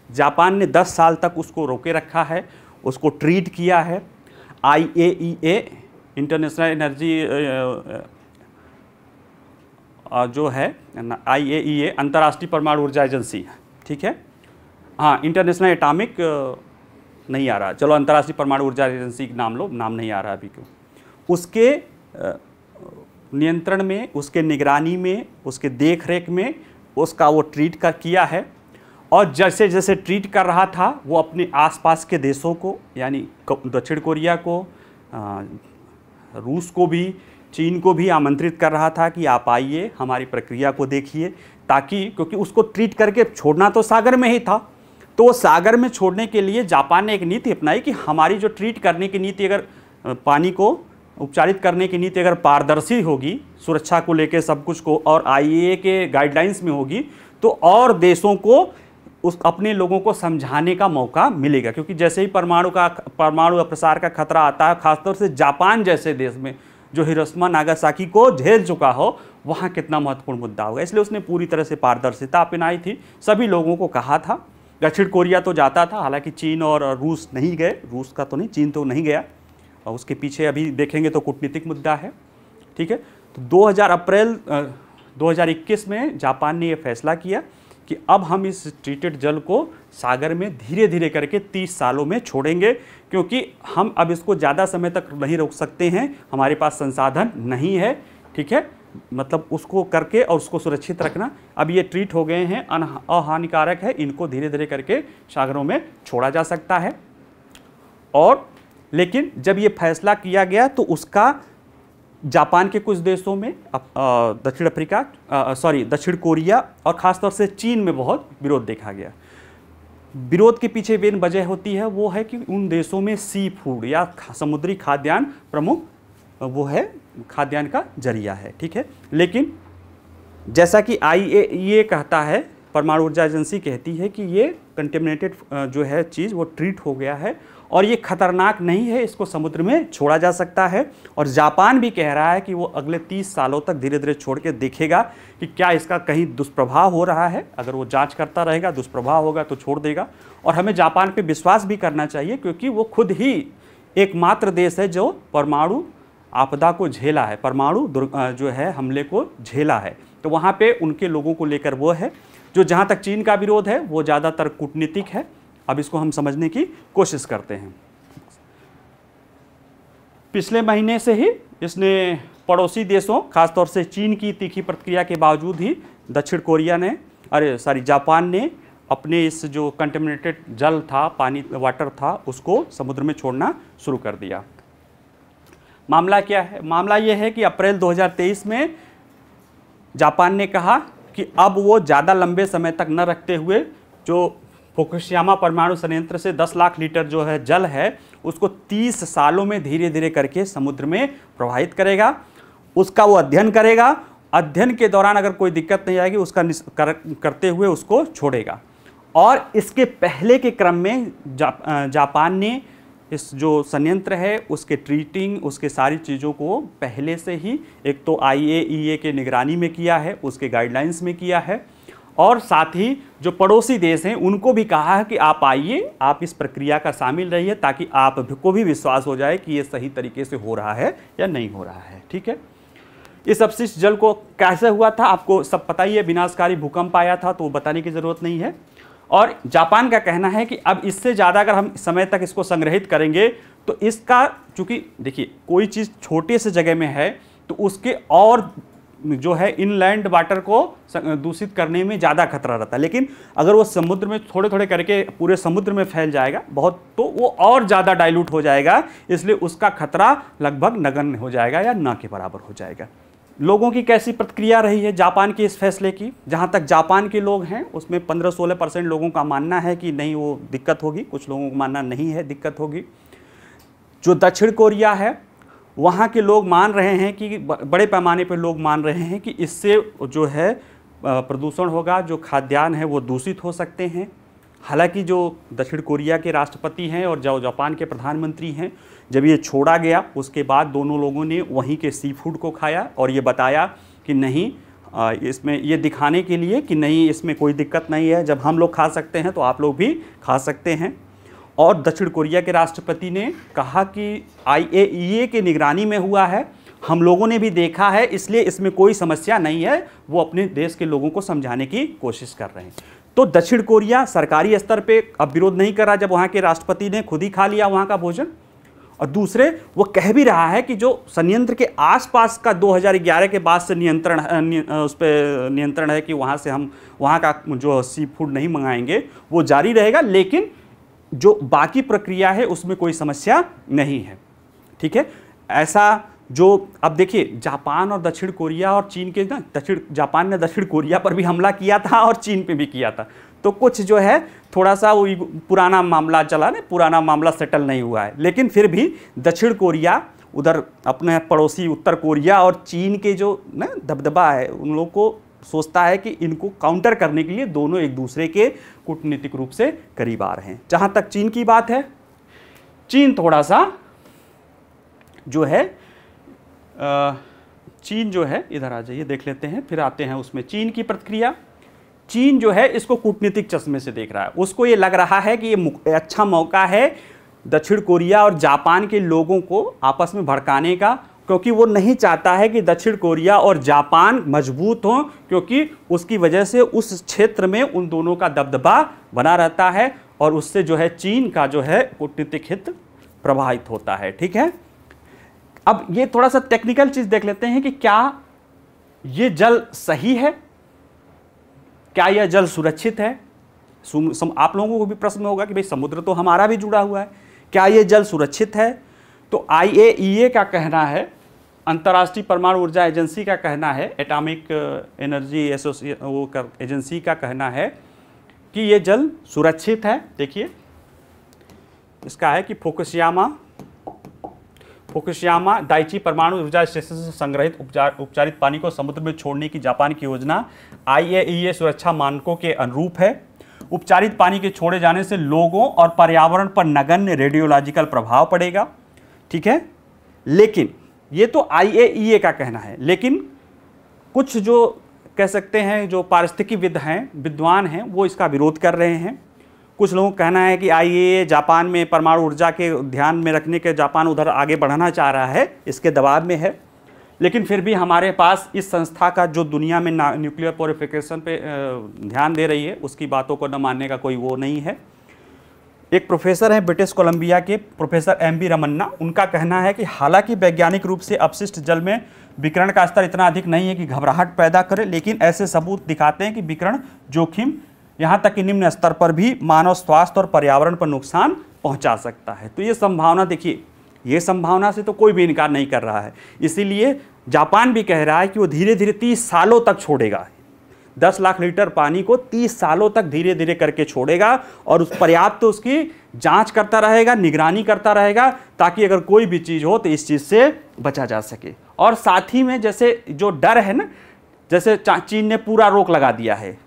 जापान ने 10 साल तक उसको रोके रखा है, उसको ट्रीट किया है। IAEA इंटरनेशनल एनर्जी जो है IAEA अंतर्राष्ट्रीय परमाणु ऊर्जा एजेंसी, ठीक है, हाँ, इंटरनेशनल एटॉमिक नहीं आ रहा, चलो अंतर्राष्ट्रीय परमाणु ऊर्जा एजेंसी नाम लो, नाम नहीं आ रहा अभी क्यों, उसके नियंत्रण में, उसके निगरानी में, उसके देख रेख में उसका वो ट्रीट किया है। और जैसे जैसे ट्रीट कर रहा था, वो अपने आसपास के देशों को, यानी दक्षिण कोरिया को, रूस को भी, चीन को भी आमंत्रित कर रहा था कि आप आइए, हमारी प्रक्रिया को देखिए, ताकि, क्योंकि उसको ट्रीट करके छोड़ना तो सागर में ही था, तो सागर में छोड़ने के लिए जापान ने एक नीति अपनाई कि हमारी जो ट्रीट करने की नीति, अगर पानी को उपचारित करने की नीति अगर पारदर्शी होगी, सुरक्षा को लेकर सब कुछ को, और IAEA के गाइडलाइंस में होगी, तो और देशों को उस अपने लोगों को समझाने का मौका मिलेगा। क्योंकि जैसे ही परमाणु प्रसार का खतरा आता है, खासतौर से जापान जैसे देश में जो हिरोशिमा नागासाकी को झेल चुका हो, वहाँ कितना महत्वपूर्ण मुद्दा होगा। इसलिए उसने पूरी तरह से पारदर्शिता अपनाई थी, सभी लोगों को कहा था। दक्षिण कोरिया तो जाता था, हालांकि चीन और रूस नहीं गए, रूस का तो नहीं, चीन तो नहीं गया, और उसके पीछे अभी देखेंगे तो कूटनीतिक मुद्दा है। ठीक है, तो अप्रैल 2021 में जापान ने यह फैसला किया कि अब हम इस ट्रीटेड जल को सागर में धीरे धीरे करके 30 सालों में छोड़ेंगे, क्योंकि हम अब इसको ज़्यादा समय तक नहीं रोक सकते हैं, हमारे पास संसाधन नहीं है। ठीक है, मतलब उसको करके और उसको सुरक्षित रखना। अब ये ट्रीट हो गए हैं, अहानिकारक है, इनको धीरे धीरे करके सागरों में छोड़ा जा सकता है। और लेकिन जब ये फैसला किया गया तो उसका जापान के कुछ देशों में, दक्षिण कोरिया और ख़ासतौर से चीन में बहुत विरोध देखा गया। विरोध के पीछे मेन वजह होती है वो है कि उन देशों में सी फूड या समुद्री खाद्यान्न प्रमुख वो है, खाद्यान्न का जरिया है। ठीक है, लेकिन जैसा कि IAEA कहता है, परमाणु ऊर्जा एजेंसी कहती है कि ये कंटेमिनेटेड जो है चीज़ वो ट्रीट हो गया है और ये खतरनाक नहीं है, इसको समुद्र में छोड़ा जा सकता है। और जापान भी कह रहा है कि वो अगले 30 सालों तक धीरे धीरे छोड़ के देखेगा कि क्या इसका कहीं दुष्प्रभाव हो रहा है। अगर वो जांच करता रहेगा, दुष्प्रभाव होगा तो छोड़ देगा। और हमें जापान पे विश्वास भी करना चाहिए, क्योंकि वो खुद ही एकमात्र देश है जो परमाणु आपदा को झेला है, परमाणु जो है हमले को झेला है। तो वहाँ पे उनके लोगों को लेकर वो है। जो जहाँ तक चीन का विरोध है वो ज़्यादातर कूटनीतिक है। अब इसको हम समझने की कोशिश करते हैं। पिछले महीने से ही इसने पड़ोसी देशों, खासतौर से चीन की तीखी प्रतिक्रिया के बावजूद ही जापान ने अपने इस जो कंटेमिनेटेड जल था, पानी वाटर था, उसको समुद्र में छोड़ना शुरू कर दिया। मामला क्या है? मामला यह है कि अप्रैल 2023 में जापान ने कहा कि अब वो ज़्यादा लंबे समय तक न रखते हुए जो फुकुशियामा परमाणु संयंत्र से 10 लाख लीटर जो है जल है, उसको 30 सालों में धीरे धीरे करके समुद्र में प्रवाहित करेगा। उसका वो अध्ययन करेगा। अध्ययन के दौरान अगर कोई दिक्कत नहीं आएगी, उसका करते हुए उसको छोड़ेगा। और इसके पहले के क्रम में जापान ने इस जो संयंत्र है उसके ट्रीटिंग, उसके सारी चीज़ों को पहले से ही एक तो IAEA के निगरानी में किया है, उसके गाइडलाइंस में किया है, और साथ ही जो पड़ोसी देश हैं उनको भी कहा है कि आप आइए, आप इस प्रक्रिया का शामिल रहिए, ताकि आपको भी विश्वास हो जाए कि ये सही तरीके से हो रहा है या नहीं हो रहा है। ठीक है, इस अपशिष्ट जल को कैसे हुआ था आपको सब पता ही है, विनाशकारी भूकंप आया था, तो बताने की ज़रूरत नहीं है। और जापान का कहना है कि अब इससे ज़्यादा अगर हम समय तक इसको संग्रहित करेंगे तो इसका, चूँकि देखिए कोई चीज़ छोटे से जगह में है तो उसके और जो है इनलैंड वाटर को दूषित करने में ज़्यादा खतरा रहता है, लेकिन अगर वो समुद्र में थोड़े थोड़े करके पूरे समुद्र में फैल जाएगा बहुत, तो वो और ज़्यादा डाइल्यूट हो जाएगा, इसलिए उसका खतरा लगभग नगण्य हो जाएगा या ना के बराबर हो जाएगा। लोगों की कैसी प्रतिक्रिया रही है जापान के इस फैसले की? जहाँ तक जापान के लोग हैं उसमें 15-16% लोगों का मानना है कि नहीं वो दिक्कत होगी, कुछ लोगों का मानना नहीं है दिक्कत होगी। जो दक्षिण कोरिया है वहाँ के लोग मान रहे हैं कि बड़े पैमाने पर लोग मान रहे हैं कि इससे जो है प्रदूषण होगा, जो खाद्यान्न है वो दूषित हो सकते हैं। हालांकि जो दक्षिण कोरिया के राष्ट्रपति हैं और जो जापान के प्रधानमंत्री हैं, जब ये छोड़ा गया उसके बाद दोनों लोगों ने वहीं के सी फूड को खाया और ये बताया कि नहीं, इसमें ये दिखाने के लिए कि नहीं इसमें कोई दिक्कत नहीं है, जब हम लोग खा सकते हैं तो आप लोग भी खा सकते हैं। और दक्षिण कोरिया के राष्ट्रपति ने कहा कि IAEA के निगरानी में हुआ है, हम लोगों ने भी देखा है, इसलिए इसमें कोई समस्या नहीं है, वो अपने देश के लोगों को समझाने की कोशिश कर रहे हैं। तो दक्षिण कोरिया सरकारी स्तर पे अब विरोध नहीं कर रहा जब वहाँ के राष्ट्रपति ने खुद ही खा लिया वहाँ का भोजन, और दूसरे वो कह भी रहा है कि जो संयंत्र के आसपास का 2011 के बाद से उस पर नियंत्रण है कि वहाँ से हम वहाँ का जो सी फूड नहीं मंगाएंगे, वो जारी रहेगा, लेकिन जो बाकी प्रक्रिया है उसमें कोई समस्या नहीं है। ठीक है, ऐसा जो अब देखिए जापान और दक्षिण कोरिया और चीन के ना, जापान ने दक्षिण कोरिया पर भी हमला किया था और चीन पे भी किया था, तो कुछ जो है थोड़ा सा वो पुराना मामला चला ना, पुराना मामला सेटल नहीं हुआ है, लेकिन फिर भी दक्षिण कोरिया उधर अपने पड़ोसी उत्तर कोरिया और चीन के जो ना दबदबा है उन लोगों को सोचता है कि इनको काउंटर करने के लिए दोनों एक दूसरे के कूटनीतिक रूप से करीब आ रहे हैं। जहाँ तक चीन की बात है, चीन थोड़ा सा जो है चीन जो है, इधर आ जाइए देख लेते हैं, फिर आते हैं उसमें चीन की प्रतिक्रिया। चीन जो है इसको कूटनीतिक चश्मे से देख रहा है, उसको ये लग रहा है कि ये अच्छा मौका है दक्षिण कोरिया और जापान के लोगों को आपस में भड़काने का, क्योंकि वो नहीं चाहता है कि दक्षिण कोरिया और जापान मजबूत हों, क्योंकि उसकी वजह से उस क्षेत्र में उन दोनों का दबदबा बना रहता है और उससे जो है चीन का जो है कूटनीतिक हित प्रभावित होता है। ठीक है, अब ये थोड़ा सा टेक्निकल चीज़ देख लेते हैं कि क्या ये जल सही है, क्या यह जल सुरक्षित है। आप लोगों को भी प्रश्न होगा कि भाई समुद्र तो हमारा भी जुड़ा हुआ है, क्या ये जल सुरक्षित है? तो IAEA का कहना है, अंतर्राष्ट्रीय परमाणु ऊर्जा एजेंसी का कहना है, एटॉमिक एनर्जी एजेंसी का कहना है कि ये जल सुरक्षित है। देखिए इसका है कि फुकुशियामा दाइची परमाणु ऊर्जा स्टेशन से संग्रहित उपचारित पानी को समुद्र में छोड़ने की जापान की योजना IAEA सुरक्षा मानकों के अनुरूप है। उपचारित पानी के छोड़े जाने से लोगों और पर्यावरण पर नगण्य रेडियोलॉजिकल प्रभाव पड़ेगा। ठीक है, लेकिन ये तो IAEA का कहना है, लेकिन कुछ जो कह सकते हैं जो पारिस्थितिकीविद हैं, विद्वान हैं, वो इसका विरोध कर रहे हैं। कुछ लोगों का कहना है कि IAEA जापान में परमाणु ऊर्जा के ध्यान में रखने के जापान उधर आगे बढ़ाना चाह रहा है, इसके दबाव में है, लेकिन फिर भी हमारे पास इस संस्था का जो दुनिया में न्यूक्लियर प्योरिफिकेशन पे ध्यान दे रही है, उसकी बातों को न मानने का कोई वो नहीं है। एक प्रोफेसर हैं ब्रिटिश कोलंबिया के प्रोफेसर MB रमन्ना, उनका कहना है कि हालांकि वैज्ञानिक रूप से अपशिष्ट जल में विकिरण का स्तर इतना अधिक नहीं है कि घबराहट पैदा करे, लेकिन ऐसे सबूत दिखाते हैं कि विकिरण जोखिम यहाँ तक कि निम्न स्तर पर भी मानव स्वास्थ्य और पर्यावरण पर नुकसान पहुँचा सकता है। तो ये संभावना देखिए, ये संभावना से तो कोई भी इनकार नहीं कर रहा है, इसीलिए जापान भी कह रहा है कि वो धीरे धीरे 30 सालों तक छोड़ेगा, 10 लाख लीटर पानी को 30 सालों तक धीरे धीरे करके छोड़ेगा और उस पर्याप्त उसकी जांच करता रहेगा, निगरानी करता रहेगा, ताकि अगर कोई भी चीज़ हो तो इस चीज़ से बचा जा सके। और साथ ही में जैसे जो डर है ना, जैसे चीन ने पूरा रोक लगा दिया है,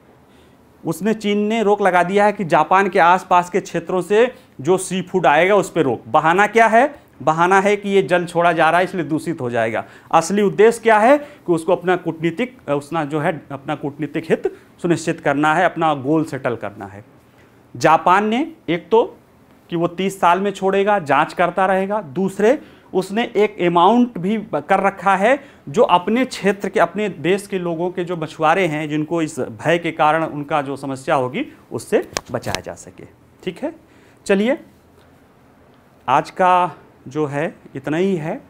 चीन ने रोक लगा दिया है कि जापान के आसपास के क्षेत्रों से जो सी फूड आएगा उस पर रोक। बहाना क्या है? बहाना है कि ये जल छोड़ा जा रहा है इसलिए दूषित हो जाएगा। असली उद्देश्य क्या है कि उसको अपना कूटनीतिक हित सुनिश्चित करना है, अपना गोल सेटल करना है। जापान ने एक तो कि वो 30 साल में छोड़ेगा, जांच करता रहेगा। दूसरे, उसने एक अमाउंट भी कर रखा है जो अपने क्षेत्र के, अपने देश के लोगों के जो मछुआरे हैं, जिनको इस भय के कारण उनका जो समस्या होगी उससे बचाया जा सके। ठीक है, चलिए आज का जो है इतना ही है।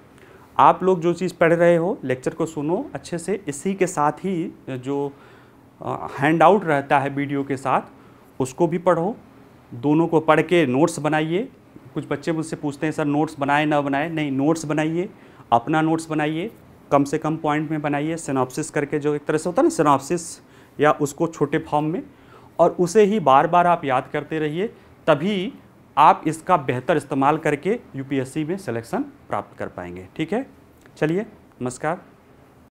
आप लोग जो चीज़ पढ़ रहे हो लेक्चर को सुनो अच्छे से। इसी के साथ ही जो हैंड आउट रहता है वीडियो के साथ उसको भी पढ़ो। दोनों को पढ़ के नोट्स बनाइए। कुछ बच्चे मुझसे पूछते हैं सर नोट्स बनाए ना बनाए, नहीं, नोट्स बनाइए, अपना नोट्स बनाइए, कम से कम पॉइंट में बनाइए, सिनॉप्सिस करके, जो एक तरह से होता है ना सिनॉप्सिस, या उसको छोटे फॉर्म में, और उसे ही बार बार आप याद करते रहिए। तभी आप इसका बेहतर इस्तेमाल करके यूपीएससी में सिलेक्शन प्राप्त कर पाएंगे। ठीक है, चलिए, नमस्कार।